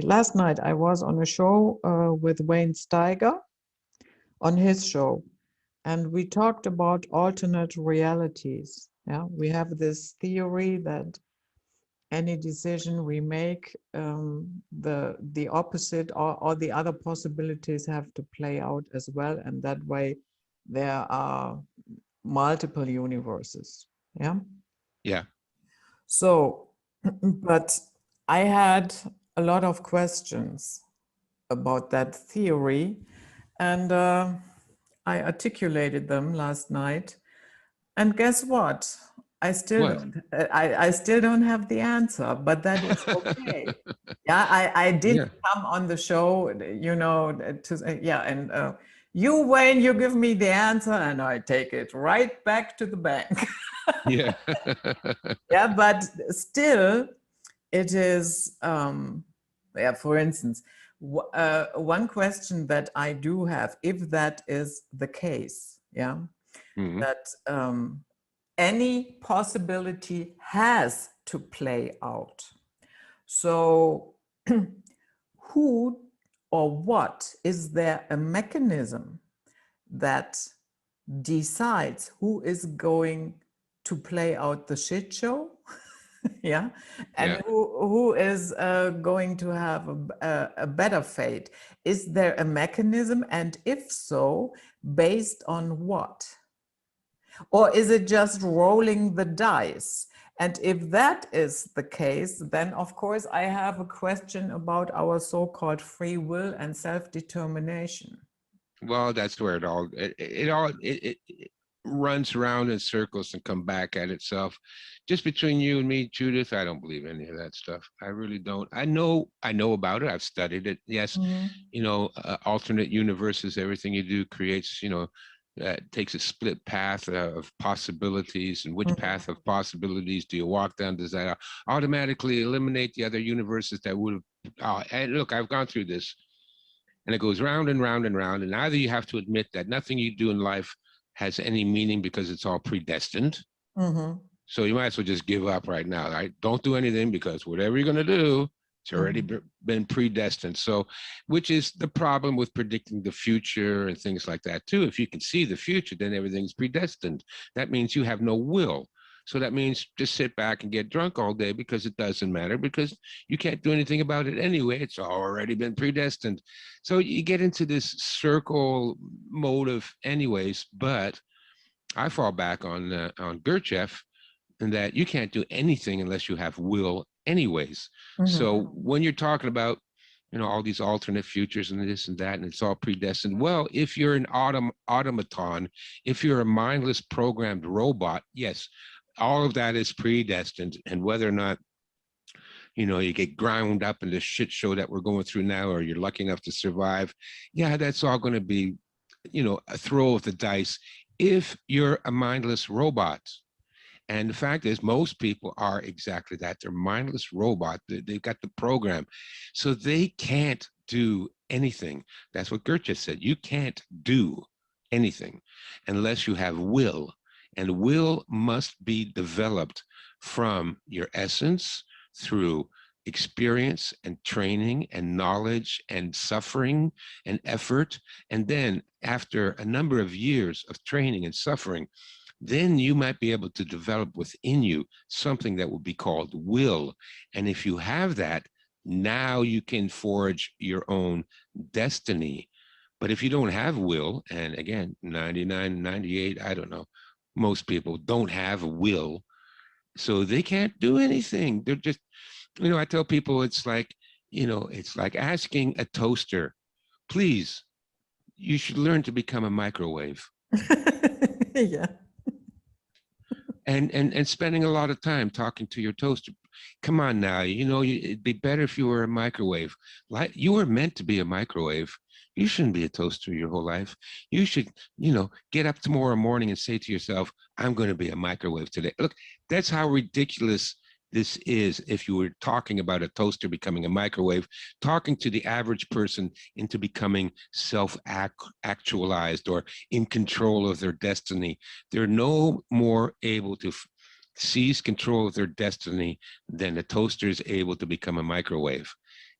last night, I was on a show with Wayne Steiger on his show, and we talked about alternate realities. Yeah, we have this theory that any decision we make, the opposite or the other possibilities have to play out as well, and that way there are multiple universes. Yeah. So, but I had a lot of questions about that theory, and I articulated them last night. And guess what? I still don't have the answer, but that is okay. I didn't come on the show, to say, and you, Wayne, you give me the answer and I take it right back to the bank. Yeah. But still, it is, for instance, one question that I do have, if that is the case, that any possibility has to play out. So who or what, is there a mechanism that decides who is going to play out the shit show? And who is going to have a better fate? Is there a mechanism, and if so, based on what? Or is it just rolling the dice? And if that is the case, then of course I have a question about our so-called free will and self-determination. Well, that's where it runs around in circles and come back at itself. Just between you and me, Judith, I don't believe any of that stuff. I really don't. I know about it. I've studied it. Yes, alternate universes, everything you do creates, takes a split path of possibilities, and which path of possibilities do you walk down? Does that automatically eliminate the other universes that would have, and look, I've gone through this, and it goes round and round and round, and either you have to admit that nothing you do in life has any meaning because it's all predestined. So you might as well just give up right now, right? Don't do anything, because whatever you're going to do, it's already been predestined. So, which is the problem with predicting the future and things like that too. If you can see the future, then everything's predestined. That means you have no will. So that means just sit back and get drunk all day, because it doesn't matter, because you can't do anything about it anyway. It's already been predestined. So you get into this circle mode of anyways, but I fall back on Gurdjieff, and that you can't do anything unless you have will anyways. So when you're talking about, all these alternate futures and this and that, and it's all predestined, well, if you're an automaton, if you're a mindless programmed robot, yes, all of that is predestined. And whether or not, you get ground up in the shit show that we're going through now, or you're lucky enough to survive, that's all going to be, a throw of the dice if you're a mindless robot. And the fact is, most people are exactly that. They're mindless robots. They've got the program. So they can't do anything. That's what Gurdjieff said. You can't do anything unless you have will. And will must be developed from your essence through experience and training and knowledge and suffering and effort. And then after a number of years of training and suffering, then you might be able to develop within you something that will be called will. And if you have that, now you can forge your own destiny. But if you don't have will, and again, 99, 98, I don't know, most people don't have a will, so they can't do anything. They're just, I tell people it's like, it's like asking a toaster, please, you should learn to become a microwave. Yeah. And spending a lot of time talking to your toaster. Come on now, it'd be better if you were a microwave. Like, you were meant to be a microwave. You shouldn't be a toaster your whole life. You should, get up tomorrow morning and say to yourself, I'm going to be a microwave today. Look, that's how ridiculous this is. If you were talking about a toaster becoming a microwave, talking to the average person into becoming self-actualized or in control of their destiny, they're no more able to seize control of their destiny than a toaster is able to become a microwave.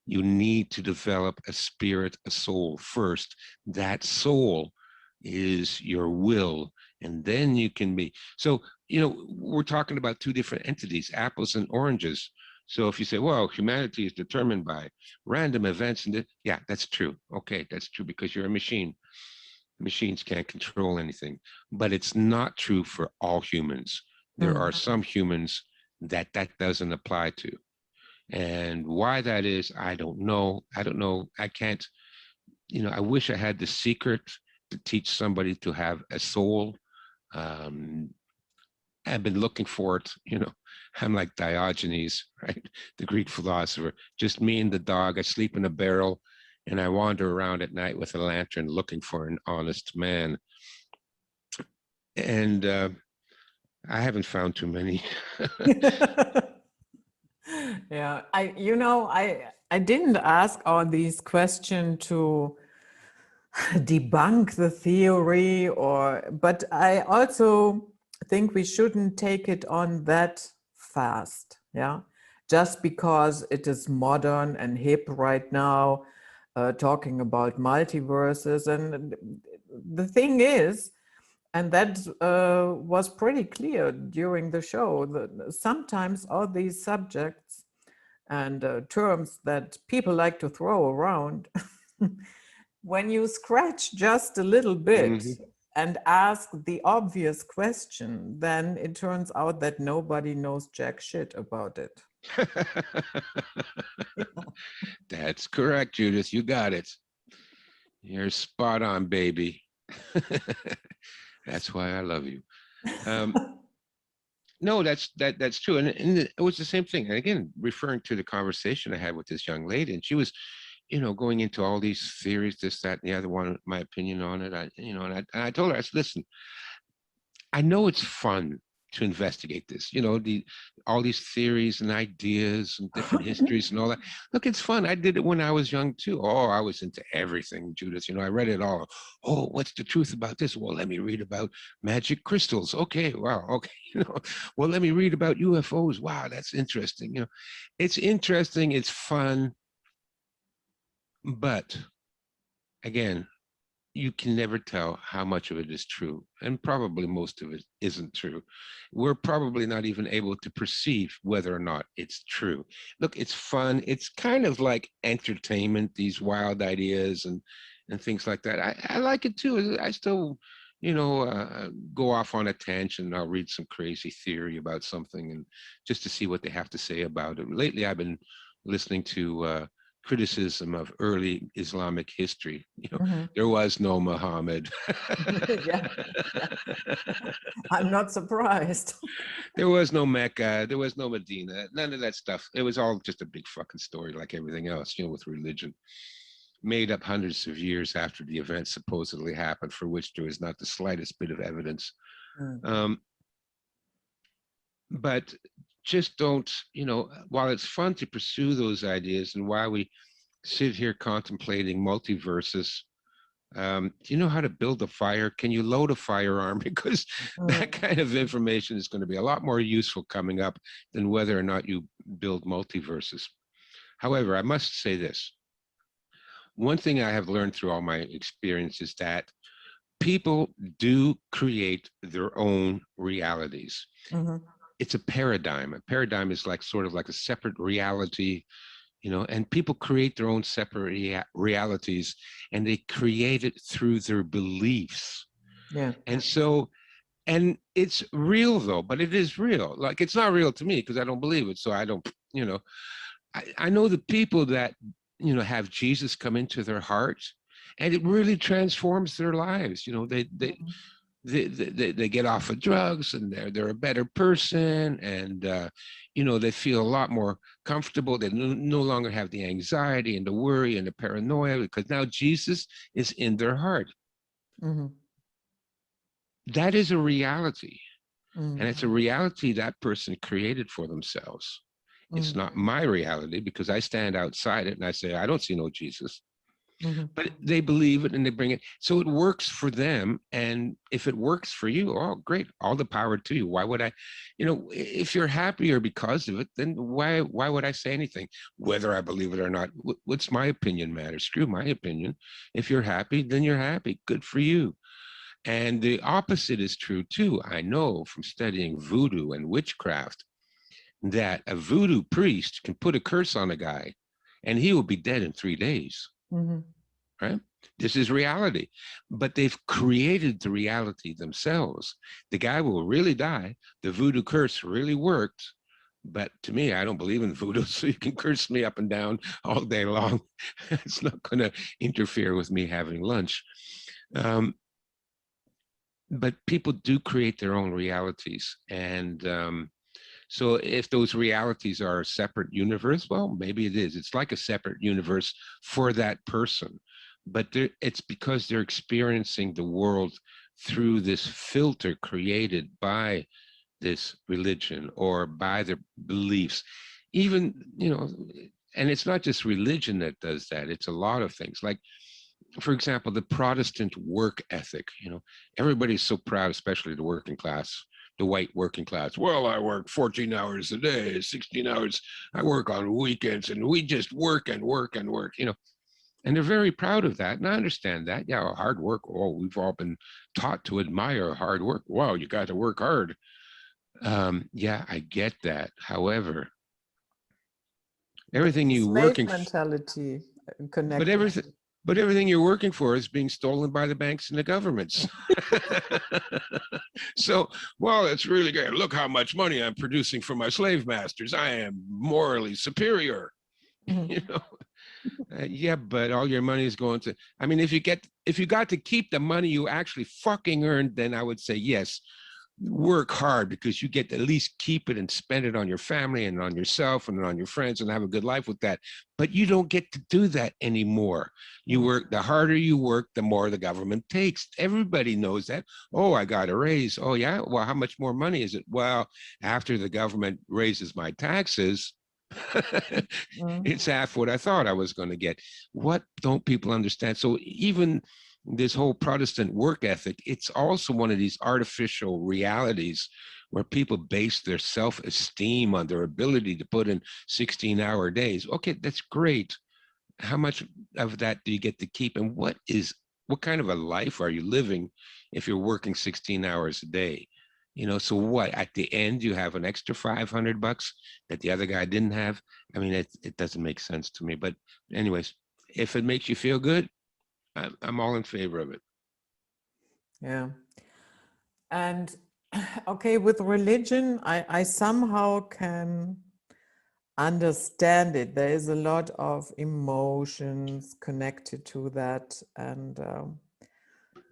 You need to develop a spirit, a soul first. That soul is your will, and then you can be. So, we're talking about two different entities, apples and oranges. So if you say, well, humanity is determined by random events, and yeah, that's true. Okay, that's true because you're a machine. Machines can't control anything, but it's not true for all humans. There are some humans that doesn't apply to. And why that is, I don't know. I can't, I wish I had the secret to teach somebody to have a soul. I've been looking for it, I'm like Diogenes, right? The Greek philosopher, just me and the dog. I sleep in a barrel and I wander around at night with a lantern looking for an honest man. And I haven't found too many. Yeah, I didn't ask all these questions to debunk the theory, but I also think we shouldn't take it on that fast. Yeah, just because it is modern and hip right now, talking about multiverses. And the thing is, and that was pretty clear during the show, that sometimes all these subjects and terms that people like to throw around, when you scratch just a little bit and ask the obvious question, then it turns out that nobody knows jack shit about it. That's correct, Judith. You got it. You're spot on, baby. That's why I love you. No, that's true. And it was the same thing. And again, referring to the conversation I had with this young lady, and she was, going into all these theories, this, that, and the other one, my opinion on it. And I told her, I said, listen, I know it's fun to investigate this, all these theories and ideas and different histories and all that. Look, it's fun. I did it when I was young too. Oh, I was into everything, Judith. I read it all. Oh, what's the truth about this? Well, let me read about magic crystals. Okay, wow. Okay, well, let me read about UFOs. Wow, that's interesting. It's interesting. It's fun. But again, you can never tell how much of it is true, and probably most of it isn't true. We're probably not even able to perceive whether or not it's true. Look, it's fun. It's kind of like entertainment, these wild ideas and things like that. I like it too. I still, go off on a tangent and I'll read some crazy theory about something and just to see what they have to say about it. Lately, I've been listening to criticism of early Islamic history. There was no Muhammad. Yeah. I'm not surprised. There was no Mecca. There was no Medina. None of that stuff. It was all just a big fucking story like everything else, with religion. Made up hundreds of years after the event supposedly happened, for which there is not the slightest bit of evidence. But just don't, while it's fun to pursue those ideas and while we sit here contemplating multiverses, do you know how to build a fire? Can you load a firearm? Because that kind of information is going to be a lot more useful coming up than whether or not you build multiverses. However, I must say this. One thing I have learned through all my experience is that people do create their own realities. It's a paradigm. A paradigm is like sort of like a separate reality, and people create their own separate realities, and they create it through their beliefs. Yeah. And so And it's real though, but it is real. Like, it's not real to me because I don't believe it. So I don't, you know, I know the people that, you know, have Jesus come into their hearts, and it really transforms their lives. You know, they get off of drugs, and they're a better person, and you know, they feel a lot more comfortable. They no longer have the anxiety and the worry and the paranoia, because now Jesus is in their heart. Mm-hmm. That is a reality, Mm-hmm. and it's a reality that person created for themselves. It's not my reality, because I stand outside it and I say, I don't see no Jesus. Mm-hmm. But they believe it and they bring it. So it works for them. And if it works for you, oh, great. All the power to you. Why would I, you know, if you're happier because of it, then why would I say anything? Whether I believe it or not, what's my opinion matter? Screw my opinion. If you're happy, then you're happy. Good for you. And the opposite is true too. I know from studying voodoo and witchcraft that a voodoo priest can put a curse on a guy and he will be dead in 3 days. Mm-hmm. Right? This is reality, but they've created the reality themselves. The guy will really die. The voodoo curse really worked. But to me, I don't believe in voodoo, so you can curse me up and down all day long. It's not going to interfere with me having lunch. But people do create their own realities. And so if those realities are a separate universe, well, maybe it is. It's like a separate universe for that person. But it's because they're experiencing the world through this filter created by this religion or by their beliefs. Even, you know, and it's not just religion that does that. It's a lot of things. Like, for example, the Protestant work ethic. You know, everybody's so proud, especially the working class, the white working class. Well, I work 14 hours a day, 16 hours. I work on weekends, and we just work and work and work, you know. And they're very proud of that. And I understand that. Yeah, hard work. Oh, we've all been taught to admire hard work. Wow, you got to work hard. Yeah, I get that. However, There's everything a you slave working, mentality but connected. everything you're working for is being stolen by the banks and the governments. So, well, it's really good. Look how much money I'm producing for my slave masters. I am morally superior. Mm-hmm. You know, yeah, but all your money is going to. I mean, if you got to keep the money you actually fucking earned, then I would say yes, work hard, because you get to at least keep it and spend it on your family and on yourself and on your friends and have a good life with that. But you don't get to do that anymore. You work, the harder you work, the more the government takes. Everybody knows that. Oh, I got a raise. Oh, yeah. Well, how much more money is it? Well, after the government raises my taxes, it's half what I thought I was going to get. What don't people understand? So even this whole Protestant work ethic, it's also one of these artificial realities where people base their self-esteem on their ability to put in 16-hour days. Okay, that's great. How much of that do you get to keep? And what kind of a life are you living if you're working 16 hours a day? You know, so what, at the end you have an extra $500 that the other guy didn't have? I mean, it doesn't make sense to me. But anyways, if it makes you feel good, I'm all in favor of it. Yeah. And okay, with religion, I somehow can understand it. There is a lot of emotions connected to that, and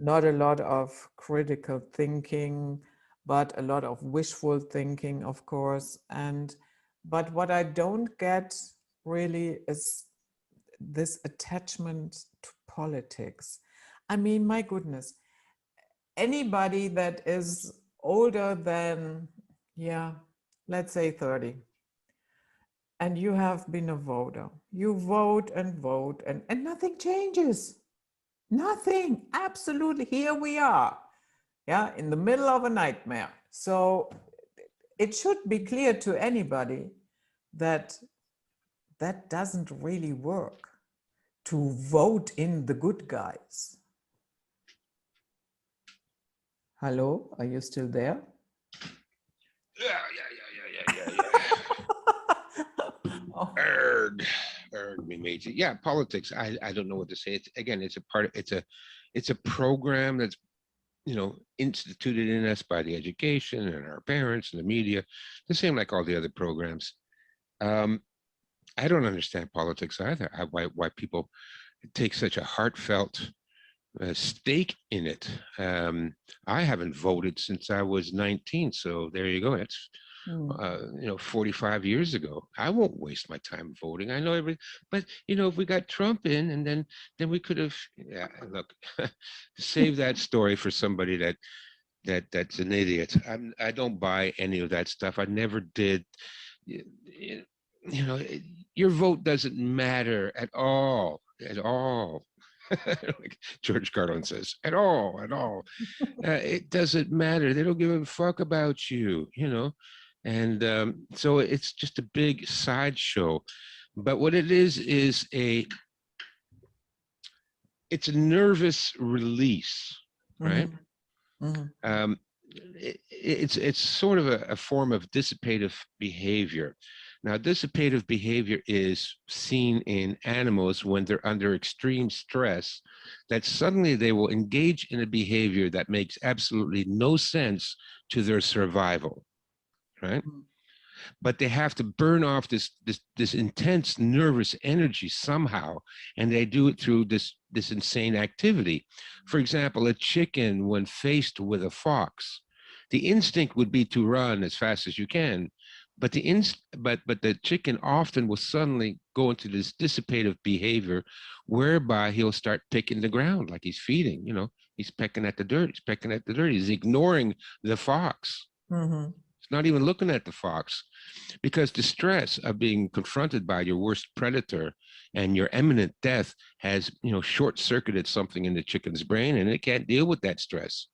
not a lot of critical thinking, but a lot of wishful thinking, of course. But what I don't get really is this attachment to politics. I mean, my goodness, anybody that is older than, yeah, let's say 30, and you have been a voter, you vote and nothing changes. Nothing, absolutely. Here we are, yeah, in the middle of a nightmare. So it should be clear to anybody that that doesn't really work, to vote in the good guys. Hello, are you still there? Yeah. Oh. Erg, me matey. Yeah, politics. I don't know what to say. It's again, it's a part of, it's a program that's instituted in us by the education and our parents and the media, the same like all the other programs. I don't understand politics either. Why people take such a heartfelt stake in it. I haven't voted since I was 19, so there you go. That's 45 years ago. I won't waste my time voting. I know everything, but if we got Trump in, and then we could have. Yeah, look, save that story for somebody that's an idiot. I don't buy any of that stuff. I never did. Your vote doesn't matter at all, at all. Like George Carlin says, at all, at all. It doesn't matter. They don't give a fuck about you, and so it's just a big sideshow. But what it is it's a nervous release, right? It's sort of a form of dissipative behavior. Now, dissipative behavior is seen in animals when they're under extreme stress, that suddenly they will engage in a behavior that makes absolutely no sense to their survival, right? But they have to burn off this intense nervous energy somehow, and they do it through this insane activity. For example, a chicken, when faced with a fox, the instinct would be to run as fast as you can, but the chicken often will suddenly go into this dissipative behavior, whereby he'll start picking the ground like he's feeding. He's pecking at the dirt. He's pecking at the dirt. He's ignoring the fox. He's not even looking at the fox, because the stress of being confronted by your worst predator and your imminent death has, short-circuited something in the chicken's brain, and it can't deal with that stress.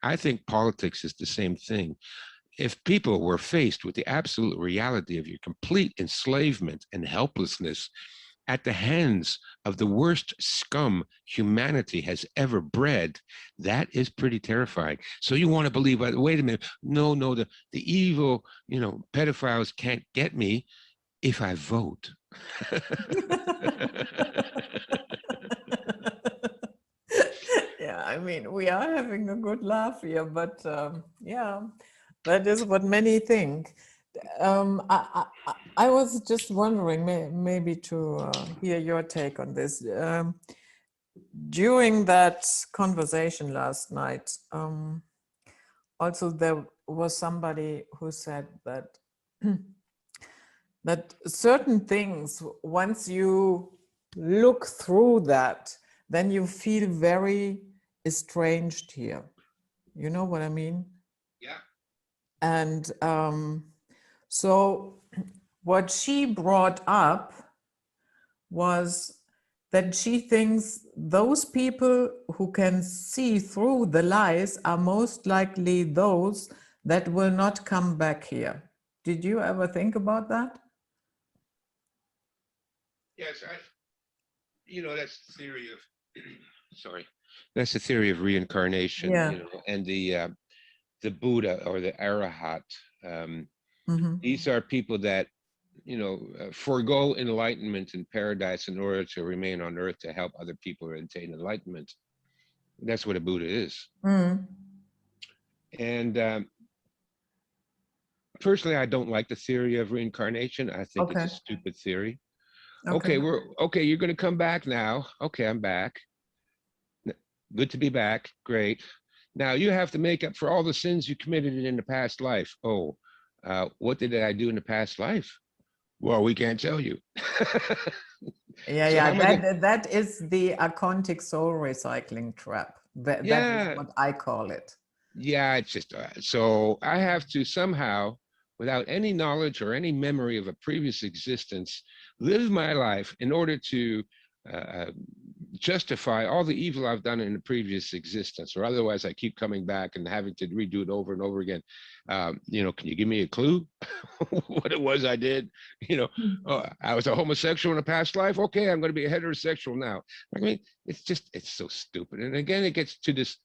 I think politics is the same thing. If people were faced with the absolute reality of your complete enslavement and helplessness at the hands of the worst scum humanity has ever bred, that is pretty terrifying. So you want to believe, wait a minute, no, the evil, pedophiles can't get me if I vote. Yeah, I mean, we are having a good laugh here, but yeah, that is what many think. I was just wondering, maybe to hear your take on this. During that conversation last night, also there was somebody who said that that certain things, once you look through that, then you feel very estranged here. You know what I mean? Yeah. And so what she brought up was that she thinks those people who can see through the lies are most likely those that will not come back here. Did you ever think about that? Yes, that's the theory of, sorry, that's the theory of reincarnation, Yeah. And the Buddha or the Arahat. These are people that, forego enlightenment and paradise in order to remain on earth to help other people attain enlightenment. That's what a Buddha is. And personally, I don't like the theory of reincarnation. I think it's a stupid theory. Okay, you're going to come back now. Okay, I'm back. Good to be back. Great. Now you have to make up for all the sins you committed in the past life. Oh, what did I do in the past life? Well, we can't tell you. That is the akontic soul recycling trap. That is what I call it. Yeah, it's just, so I have to somehow, without any knowledge or any memory of a previous existence, live my life in order to justify all the evil I've done in the previous existence, or otherwise I keep coming back and having to redo it over and over again. Can you give me a clue what it was I did? I was a homosexual in a past life. Okay, I'm going to be a heterosexual now. I mean, it's so stupid. And again, it gets to this.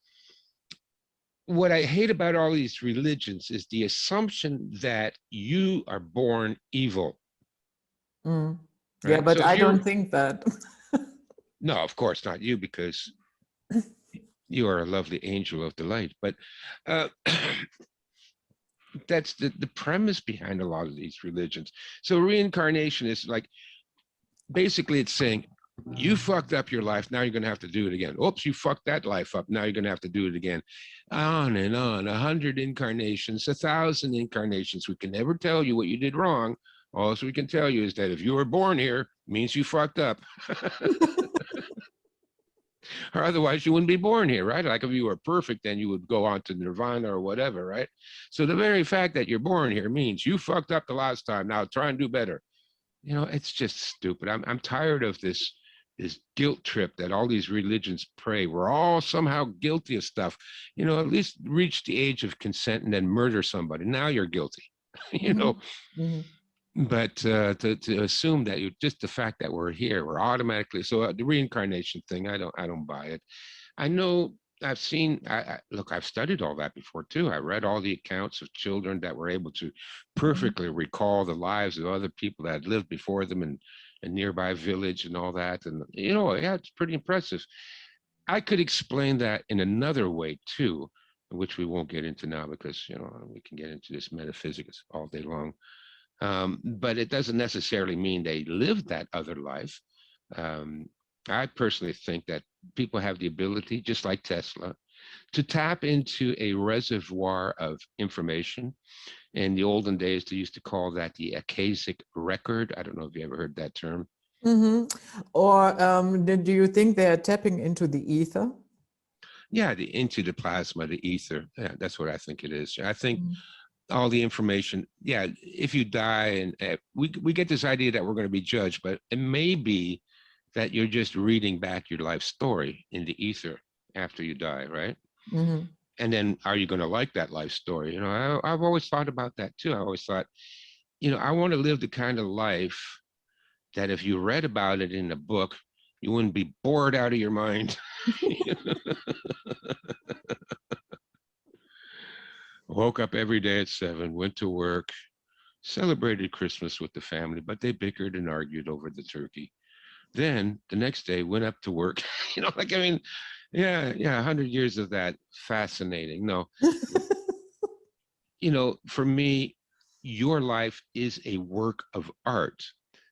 What I hate about all these religions is the assumption that you are born evil. Right? Yeah, but so I don't think that. No, of course not you, because You are a lovely angel of delight. But uh, that's the premise behind a lot of these religions. So reincarnation is like, basically it's saying, you fucked up your life, now you're going to have to do it again. Oops, you fucked that life up, now you're going to have to do it again. On and on, 100 incarnations, 1,000 incarnations. We can never tell you what you did wrong. All we can tell you is that if you were born here, means you fucked up. Or otherwise you wouldn't be born here, right? Like if you were perfect, then you would go on to nirvana or whatever, right? So the very fact that you're born here means you fucked up the last time. Now try and do better. You know, it's just stupid. I'm tired of this guilt trip that all these religions pray. We're all somehow guilty of stuff. You know, at least reach the age of consent and then murder somebody. Now you're guilty. You know. Mm-hmm. But to assume that you just the fact that we're here, we're automatically the reincarnation thing. I don't buy it. I know I've seen. Look, I've studied all that before too. I read all the accounts of children that were able to perfectly recall the lives of other people that had lived before them in a nearby village and all that. And you know, yeah, it's pretty impressive. I could explain that in another way too, which we won't get into now because you know we can get into this metaphysics all day long. But it doesn't necessarily mean they lived that other life. Um, I personally think that people have the ability, just like Tesla, to tap into a reservoir of information. In the olden days, they used to call that the Akashic record. I don't know if you ever heard that term. Mm-hmm. Or do you think they are tapping into the ether? Yeah, into the plasma, the ether. Yeah, that's what I think it is. I think all the information, yeah, if you die and we get this idea that we're going to be judged, but it may be that you're just reading back your life story in the ether after you die, right? Mm-hmm. And then are you going to like that life story? You know, I've always thought about that too. I always thought, you know, I want to live the kind of life that if you read about it in a book, you wouldn't be bored out of your mind. Woke up every day at 7, went to work, celebrated Christmas with the family, but they bickered and argued over the turkey. Then the next day went up to work. You know, like, I mean, yeah, 100 years of that. Fascinating. No, you know, for me, your life is a work of art.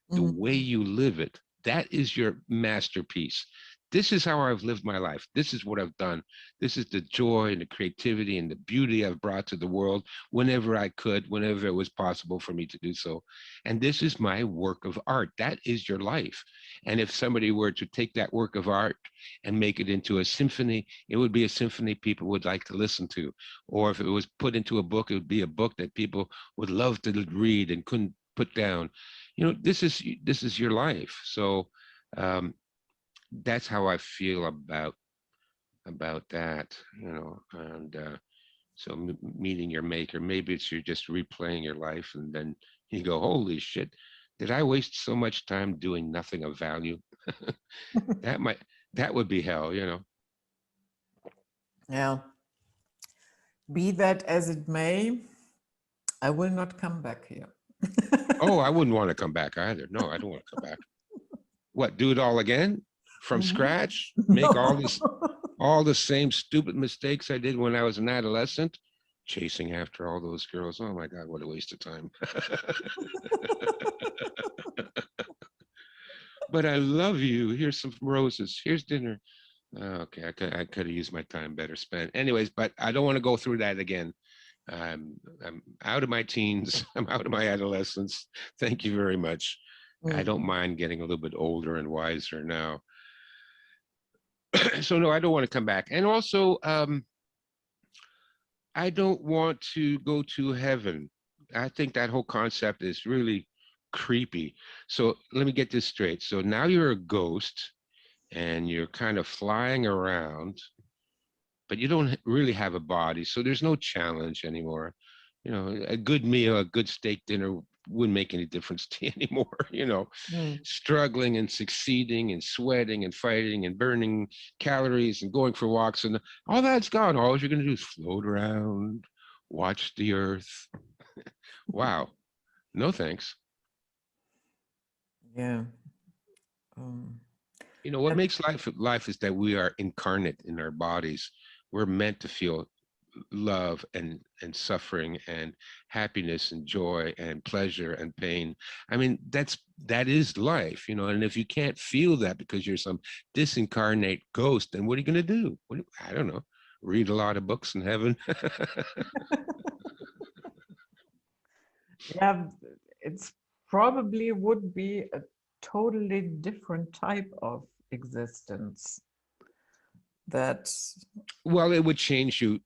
The way you live it, that is your masterpiece. This is how I've lived my life. This is what I've done. This is the joy and the creativity and the beauty I've brought to the world whenever I could, whenever it was possible for me to do so. And this is my work of art. That is your life. And if somebody were to take that work of art and make it into a symphony, it would be a symphony people would like to listen to. Or if it was put into a book, it would be a book that people would love to read and couldn't put down. You know, this is your life. So that's how I feel about that, you know. And so meeting your maker, maybe it's you're just replaying your life and then you go, holy shit, did I waste so much time doing nothing of value? that would be hell, you know. Yeah. Be that as it may, I will not come back here. Oh, I wouldn't want to come back either. No, I don't want to come back. What, do it all again from scratch? Make all the same stupid mistakes I did when I was an adolescent, chasing after all those girls. Oh my God, what a waste of time. But I love you. Here's some roses. Here's dinner. Okay, I could have used my time better spent. Anyways, but I don't want to go through that again. I'm out of my teens. I'm out of my adolescence. Thank you very much. I don't mind getting a little bit older and wiser now. So no, I don't want to come back. And also, I don't want to go to heaven. I think that whole concept is really creepy. So let me get this straight. So now you're a ghost and you're kind of flying around, but you don't really have a body. So there's no challenge anymore. You know, a good meal, a good steak dinner wouldn't make any difference to you anymore. You know, struggling and succeeding and sweating and fighting and burning calories and going for walks and all that's gone. All you're going to do is float around, watch the earth. Wow. No thanks. Yeah. You know, what makes life is that we are incarnate in our bodies. We're meant to feel love and suffering and happiness and joy and pleasure and pain. I mean, that is life, you know. And if you can't feel that because you're some disincarnate ghost, then what are you going to do? I don't know. Read a lot of books in heaven. Yeah, it's probably would be a totally different type of existence that. Well, it would change you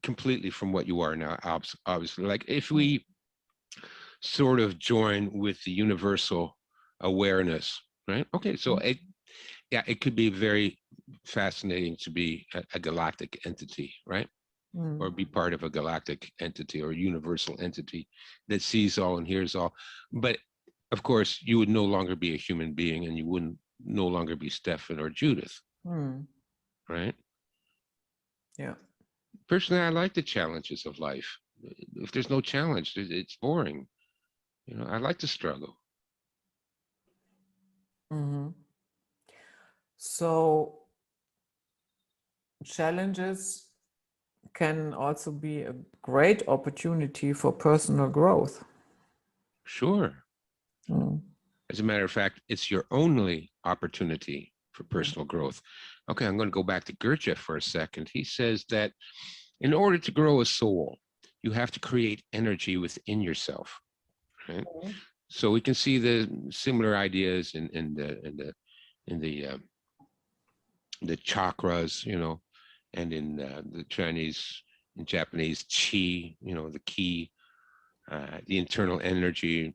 completely from what you are now, obviously. Like if we sort of join with the universal awareness, right? Okay, so it could be very fascinating to be a galactic entity, right? Or be part of a galactic entity or universal entity that sees all and hears all. But of course, you would no longer be a human being, and you wouldn't no longer be Stefan or Judith, right? Yeah. Personally, I like the challenges of life. If there's no challenge, it's boring. You know, I like to struggle. So challenges can also be a great opportunity for personal growth. Sure. As a matter of fact, it's your only opportunity for personal growth. Okay, I'm going to go back to Gurdjieff for a second. He says that in order to grow a soul, you have to create energy within yourself, right? So we can see the similar ideas in the chakras, you know, and in the Chinese and Japanese chi, you know, the ki, the internal energy.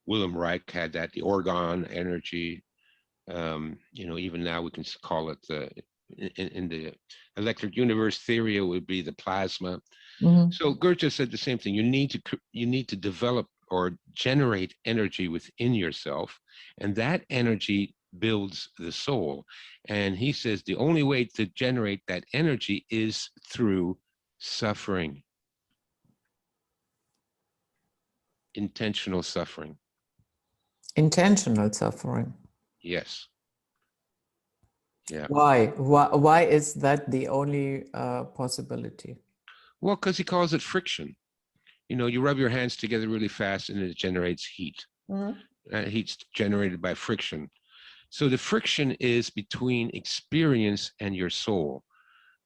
William Reich had that, the orgone energy. You know, even now we can call it in the electric universe theory, it would be the plasma. So Goethe said the same thing. You need to develop or generate energy within yourself, and that energy builds the soul. And he says the only way to generate that energy is through suffering, intentional suffering. Intentional suffering. Yes. Yeah. Why is that the only possibility? Well, because he calls it friction. You know, you rub your hands together really fast and it generates heat. Heat's generated by friction. So the friction is between experience and your soul.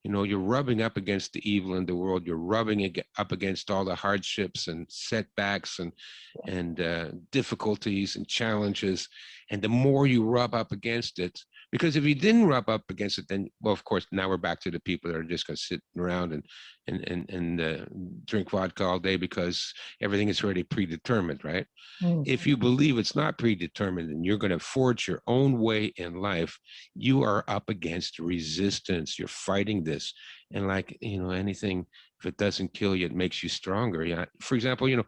You know, you're rubbing up against the evil in the world. You're rubbing up against all the hardships and setbacks and difficulties and challenges. And the more you rub up against it, because if you didn't rub up against it, then, well, of course, now we're back to the people that are just going to sit around and drink vodka all day because everything is already predetermined, right? If you believe it's not predetermined and you're going to forge your own way in life, you are up against resistance. You're fighting this. And like, you know, anything, if it doesn't kill you, it makes you stronger. Yeah. For example, you know,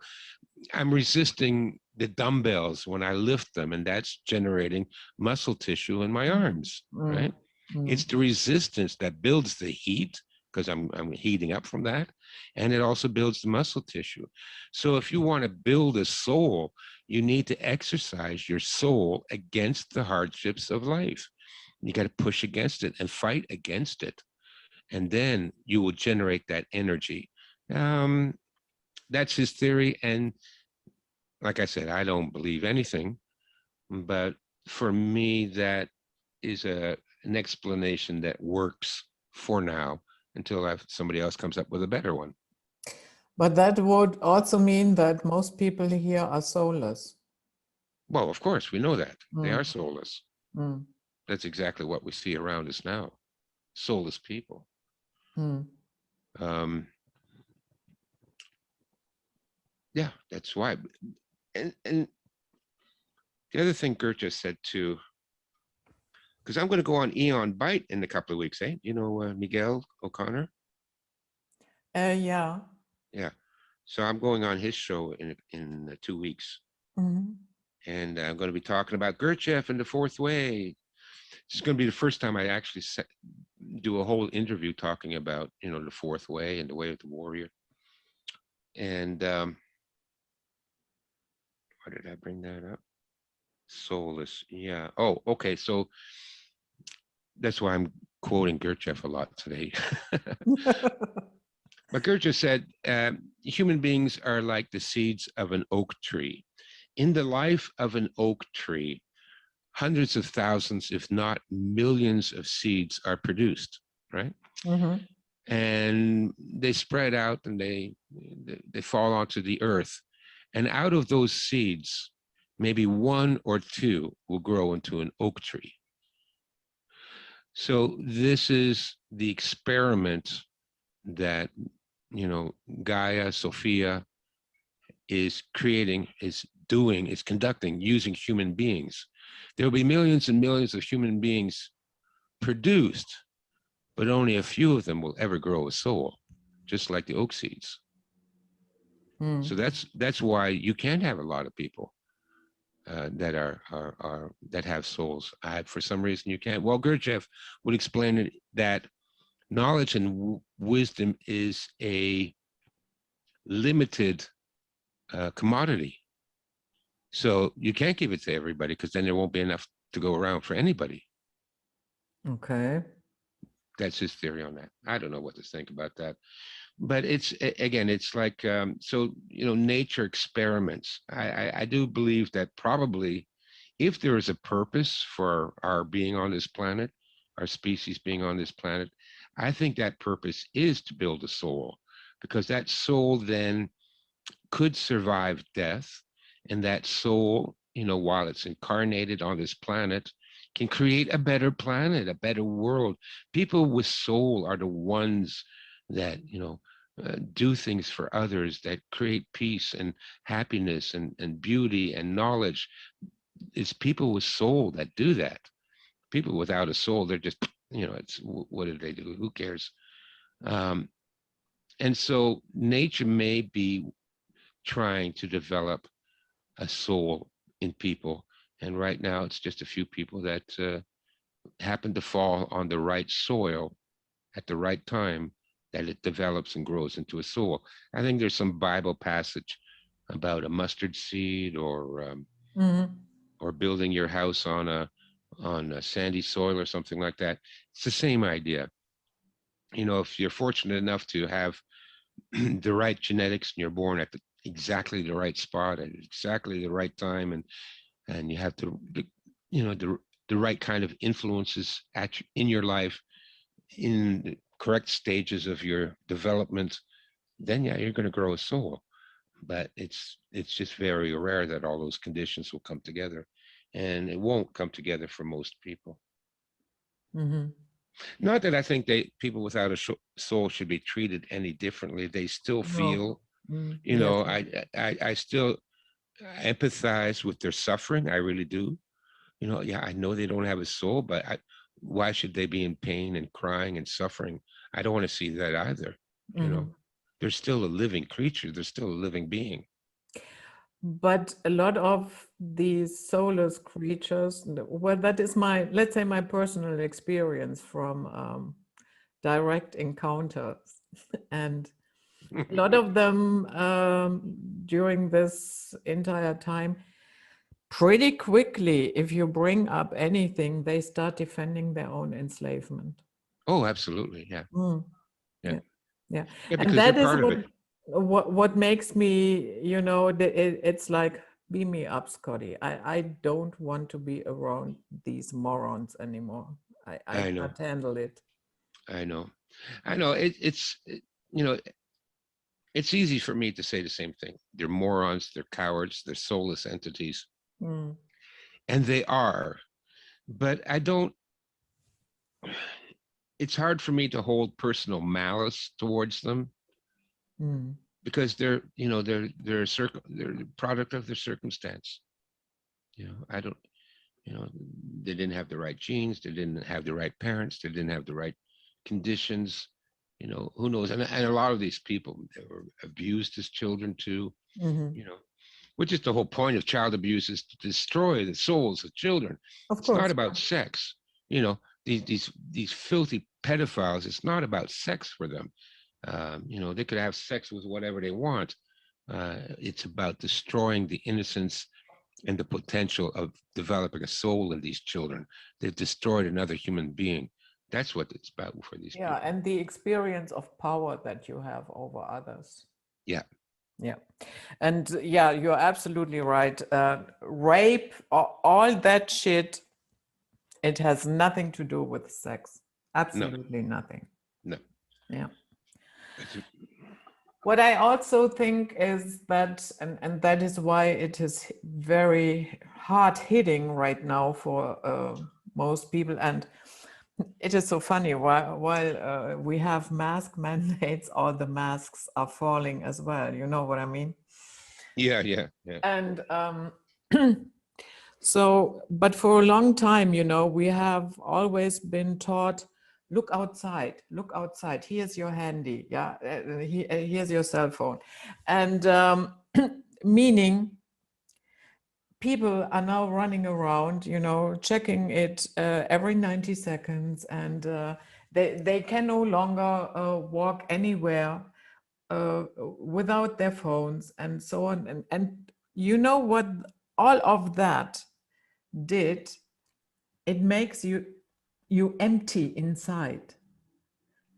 I'm resisting the dumbbells when I lift them, and that's generating muscle tissue in my arms, right? It's the resistance that builds the heat, because I'm heating up from that, and it also builds the muscle tissue. So if you want to build a soul, you need to exercise your soul against the hardships of life. You got to push against it and fight against it, and then you will generate that energy. That's his theory, and like I said, I don't believe anything, but for me, that is an explanation that works for now until somebody else comes up with a better one. But that would also mean that most people here are soulless. Well, of course, we know that. They are soulless. That's exactly what we see around us now. Soulless people. Yeah, that's why. And the other thing Goethe said too, because I'm going to go on Eon Bite in a couple of weeks, eh? You know, Miguel O'Connor? Yeah. Yeah. So I'm going on his show in 2 weeks. And I'm going to be talking about Gurdjieff and the Fourth Way. This is going to be the first time I actually do a whole interview talking about, you know, the Fourth Way and the way of the warrior. And why did I bring that up? Soulless. Yeah. Oh, okay. So that's why I'm quoting Gurdjieff a lot today. But Gurdjieff said, human beings are like the seeds of an oak tree. In the life of an oak tree, hundreds of thousands, if not millions of seeds are produced, right? Mhm. And they spread out and they fall onto the earth. And out of those seeds, maybe one or two will grow into an oak tree. So this is the experiment that, Gaia, Sophia is creating, is doing, is conducting using human beings. There will be millions and millions of human beings produced, but only a few of them will ever grow a soul, just like the oak seeds. Mm. So that's why you can't have a lot of people that that have souls. For some reason you can't. Well, Gurdjieff would explain it that knowledge and wisdom is a limited commodity. So you can't give it to everybody because then there won't be enough to go around for anybody. Okay. That's his theory on that. I don't know what to think about that. But it's, again, it's like, so, nature experiments. I do believe that probably if there is a purpose for our being on this planet, our species being on this planet, I think that purpose is to build a soul, because that soul then could survive death. And that soul, while it's incarnated on this planet, can create a better planet, a better world. People with soul are the ones that, do things for others, that create peace and happiness and beauty and knowledge. It's people with soul that do that. People without a soul, they're just, it's, what do they do? Who cares? And so nature may be trying to develop a soul in people. And right now it's just a few people that happen to fall on the right soil at the right time, that it develops and grows into a soul. I think there's some Bible passage about a mustard seed, or building your house on a sandy soil or something like that. It's the same idea. If you're fortunate enough to have the right genetics and you're born at exactly the right spot at exactly the right time, and you have the right kind of influences in your life, in the correct stages of your development, then yeah, you're going to grow a soul. But it's just very rare that all those conditions will come together, and it won't come together for most people. Mm-hmm. Not that I think people without a soul should be treated any differently. They still feel, Yes. I still empathize with their suffering. I really do. Yeah, I know they don't have a soul, but why should they be in pain and crying and suffering? I don't want to see that either. They're still a living creature. They're still a living being. But a lot of these soulless creatures, well, that is let's say my personal experience from direct encounters. And a lot of them during this entire time, pretty quickly, if you bring up anything, they start defending their own enslavement. Oh, absolutely. Yeah. Yeah. Yeah, And because that they're is part of it. what makes me, it's like, beam me up, Scotty. I don't want to be around these morons anymore. I know. can't handle it. I know. It's easy for me to say the same thing. They're morons, they're cowards, they're soulless entities. And they are. But it's hard for me to hold personal malice towards them, because they're the product of their circumstance. They didn't have the right genes, they didn't have the right parents, they didn't have the right conditions. Who knows? And a lot of these people, they were abused as children too. Which is the whole point of child abuse, is to destroy the souls of children. It's not about sex. These filthy pedophiles, it's not about sex for them. They could have sex with whatever they want. It's about destroying the innocence and the potential of developing a soul in these children. They've destroyed another human being. That's what it's about for these Yeah, people. and the experience of power that you have over others. Yeah. Yeah. And yeah, you're absolutely right. Rape, all that shit, it has nothing to do with sex. Absolutely nothing. No. Yeah. It's, What I also think is that, and that is why it is very hard hitting right now for most people. And it is so funny, while we have mask mandates, all the masks are falling as well. You know what I mean? yeah. And so, but for a long time, you know, we have always been taught, look outside, here's your handy, yeah, here's your cell phone. And meaning people are now running around, you know, checking it every 90 seconds, and they can no longer walk anywhere without their phones and so on. And you know what all of that did? It makes you empty inside,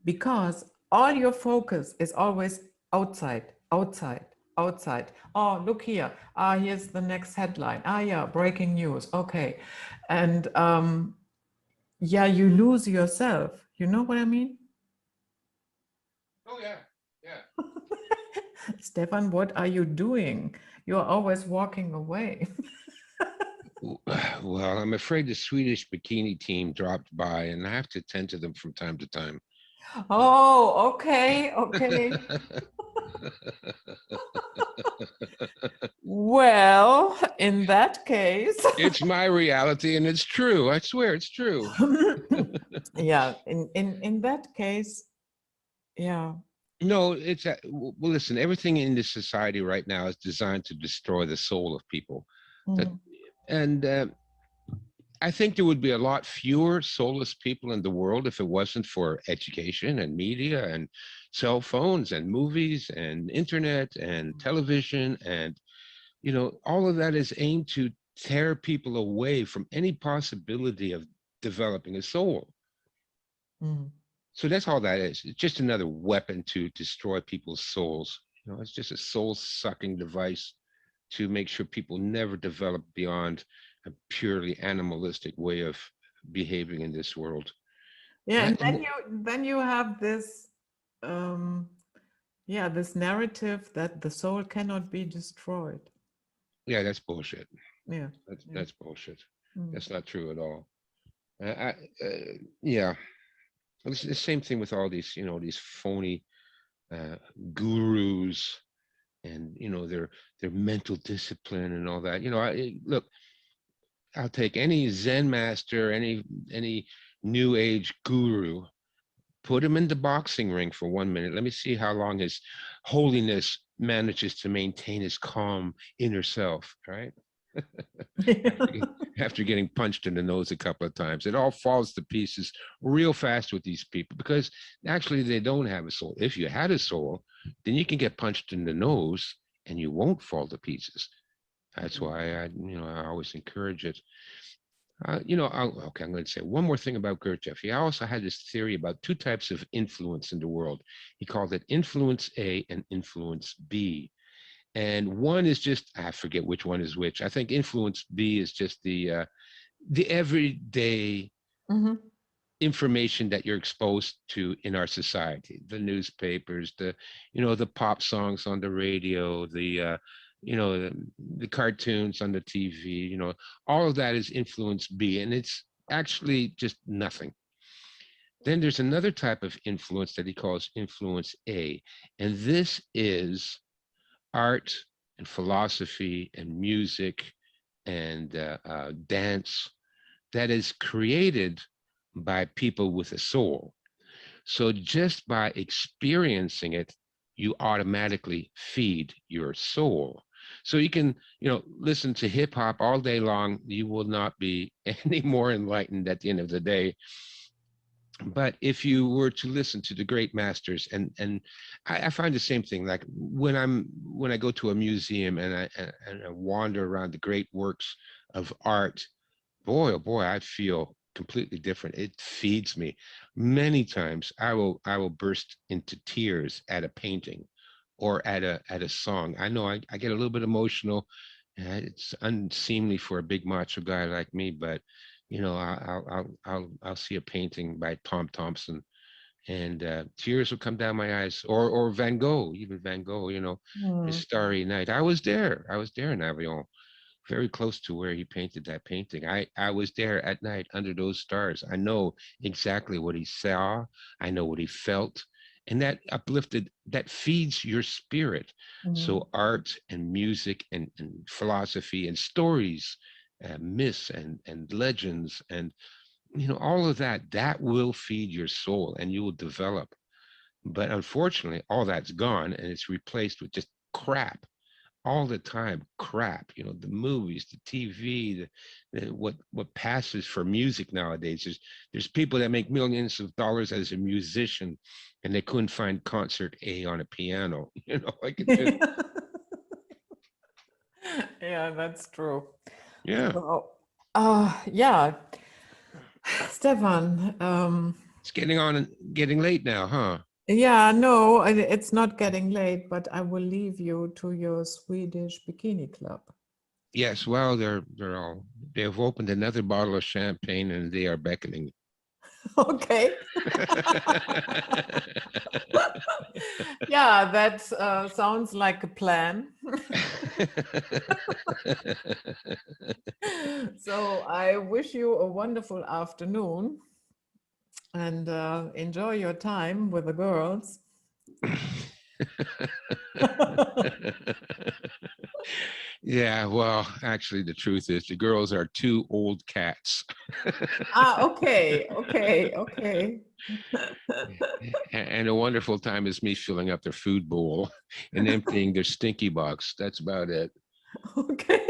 because all your focus is always outside. Oh, look here. Here's the next headline. Yeah, breaking news. Okay. And yeah, you lose yourself. You know what I mean? Oh, yeah. Stefan, what are you doing? You're always walking away. Well, I'm afraid the Swedish bikini team dropped by, and I have to attend to them from time to time. Oh, okay. Well, in that case, It's my reality, and it's true. I swear it's true. yeah, in that case, yeah. No, well, listen, everything in this society right now is designed to destroy the soul of people. That, Mm. and I think there would be a lot fewer soulless people in the world if it wasn't for education and media and cell phones and movies and internet and television. And, all of that is aimed to tear people away from any possibility of developing a soul. Mm. So that's all that is. It's just another weapon to destroy people's souls. It's just a soul-sucking device to make sure people never develop beyond a purely animalistic way of behaving in this world. Yeah, and then you have this yeah, this narrative that the soul cannot be destroyed. Yeah, that's bullshit. Yeah. That's bullshit. Mm. That's not true at all. Yeah, it's the same thing with all these, these phony gurus and their mental discipline and all that. Look, I'll take any Zen master, any new age guru, put him in the boxing ring for 1 minute. Let me see how long his holiness manages to maintain his calm inner self, right? After getting punched in the nose a couple of times, it all falls to pieces real fast with these people, because actually they don't have a soul. If you had a soul, then you can get punched in the nose and you won't fall to pieces. That's why I always encourage it. Okay, I'm going to say one more thing about Gurdjieff. He also had this theory about two types of influence in the world. He called it influence A and influence B. And one is just, I forget which one is which. I think influence B is just the everyday Mhm. information that you're exposed to in our society, the newspapers, the pop songs on the radio, the cartoons on the TV, all of that is influence B, and it's actually just nothing. Then there's another type of influence that he calls influence A, and this is art and philosophy and music and dance that is created by people with a soul. So just by experiencing it, you automatically feed your soul. So you can, listen to hip hop all day long. You will not be any more enlightened at the end of the day But if you were to listen to the great masters, and I find the same thing, like when I go to a museum and I wander around the great works of art, boy, oh boy, I feel completely different. It feeds me. Many times I will burst into tears at a painting or at a song. I know I get a little bit emotional. It's unseemly for a big macho guy like me, but you know, I'll see a painting by Tom Thompson, and tears will come down my eyes. Or Van Gogh, even Van Gogh, you know, his Mm. Starry Night. I was there. I was there in Avignon, very close to where he painted that painting. I was there at night under those stars. I know exactly what he saw. I know what he felt. And that uplifted, that feeds your spirit. Mm. So art and music and philosophy and stories, myths and legends and, you know, all of that, that will feed your soul and you will develop. But unfortunately, all that's gone and it's replaced with just crap all the time. Crap, you know, the movies, the TV, what passes for music nowadays is there's people that make millions of dollars as a musician and they couldn't find concert A on a piano. You know, like it just, Yeah, that's true. yeah, So, yeah, Stefan, it's getting on and getting late now, huh? yeah, no, it's not getting late, but I will leave you to your Swedish bikini club. Yes, well, they've opened another bottle of champagne and they are beckoning. Okay. Yeah, that sounds like a plan. So I wish you a wonderful afternoon and enjoy your time with the girls. Yeah, well, actually, the truth is the girls are two old cats. Okay, okay, okay. And a wonderful time is me filling up their food bowl and emptying their stinky box. That's about it. Okay.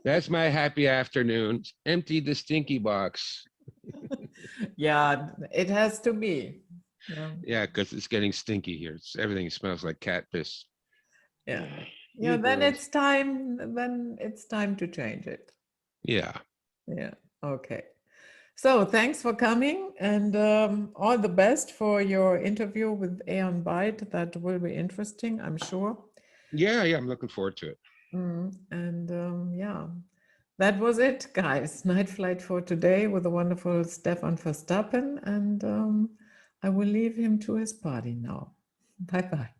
That's my happy afternoon. Empty the stinky box. Yeah, it has to be. Yeah, Yeah, because it's getting stinky here. Everything smells like cat piss. yeah. Yeah, You then girls. it's time to change it. Yeah. Yeah, okay. So thanks for coming and all the best for your interview with Aeon Byte. That will be interesting, I'm sure. Yeah, I'm looking forward to it. And yeah, that was it, guys. Night flight for today with the wonderful Stefan Verstappen. And I will leave him to his party now. Bye-bye.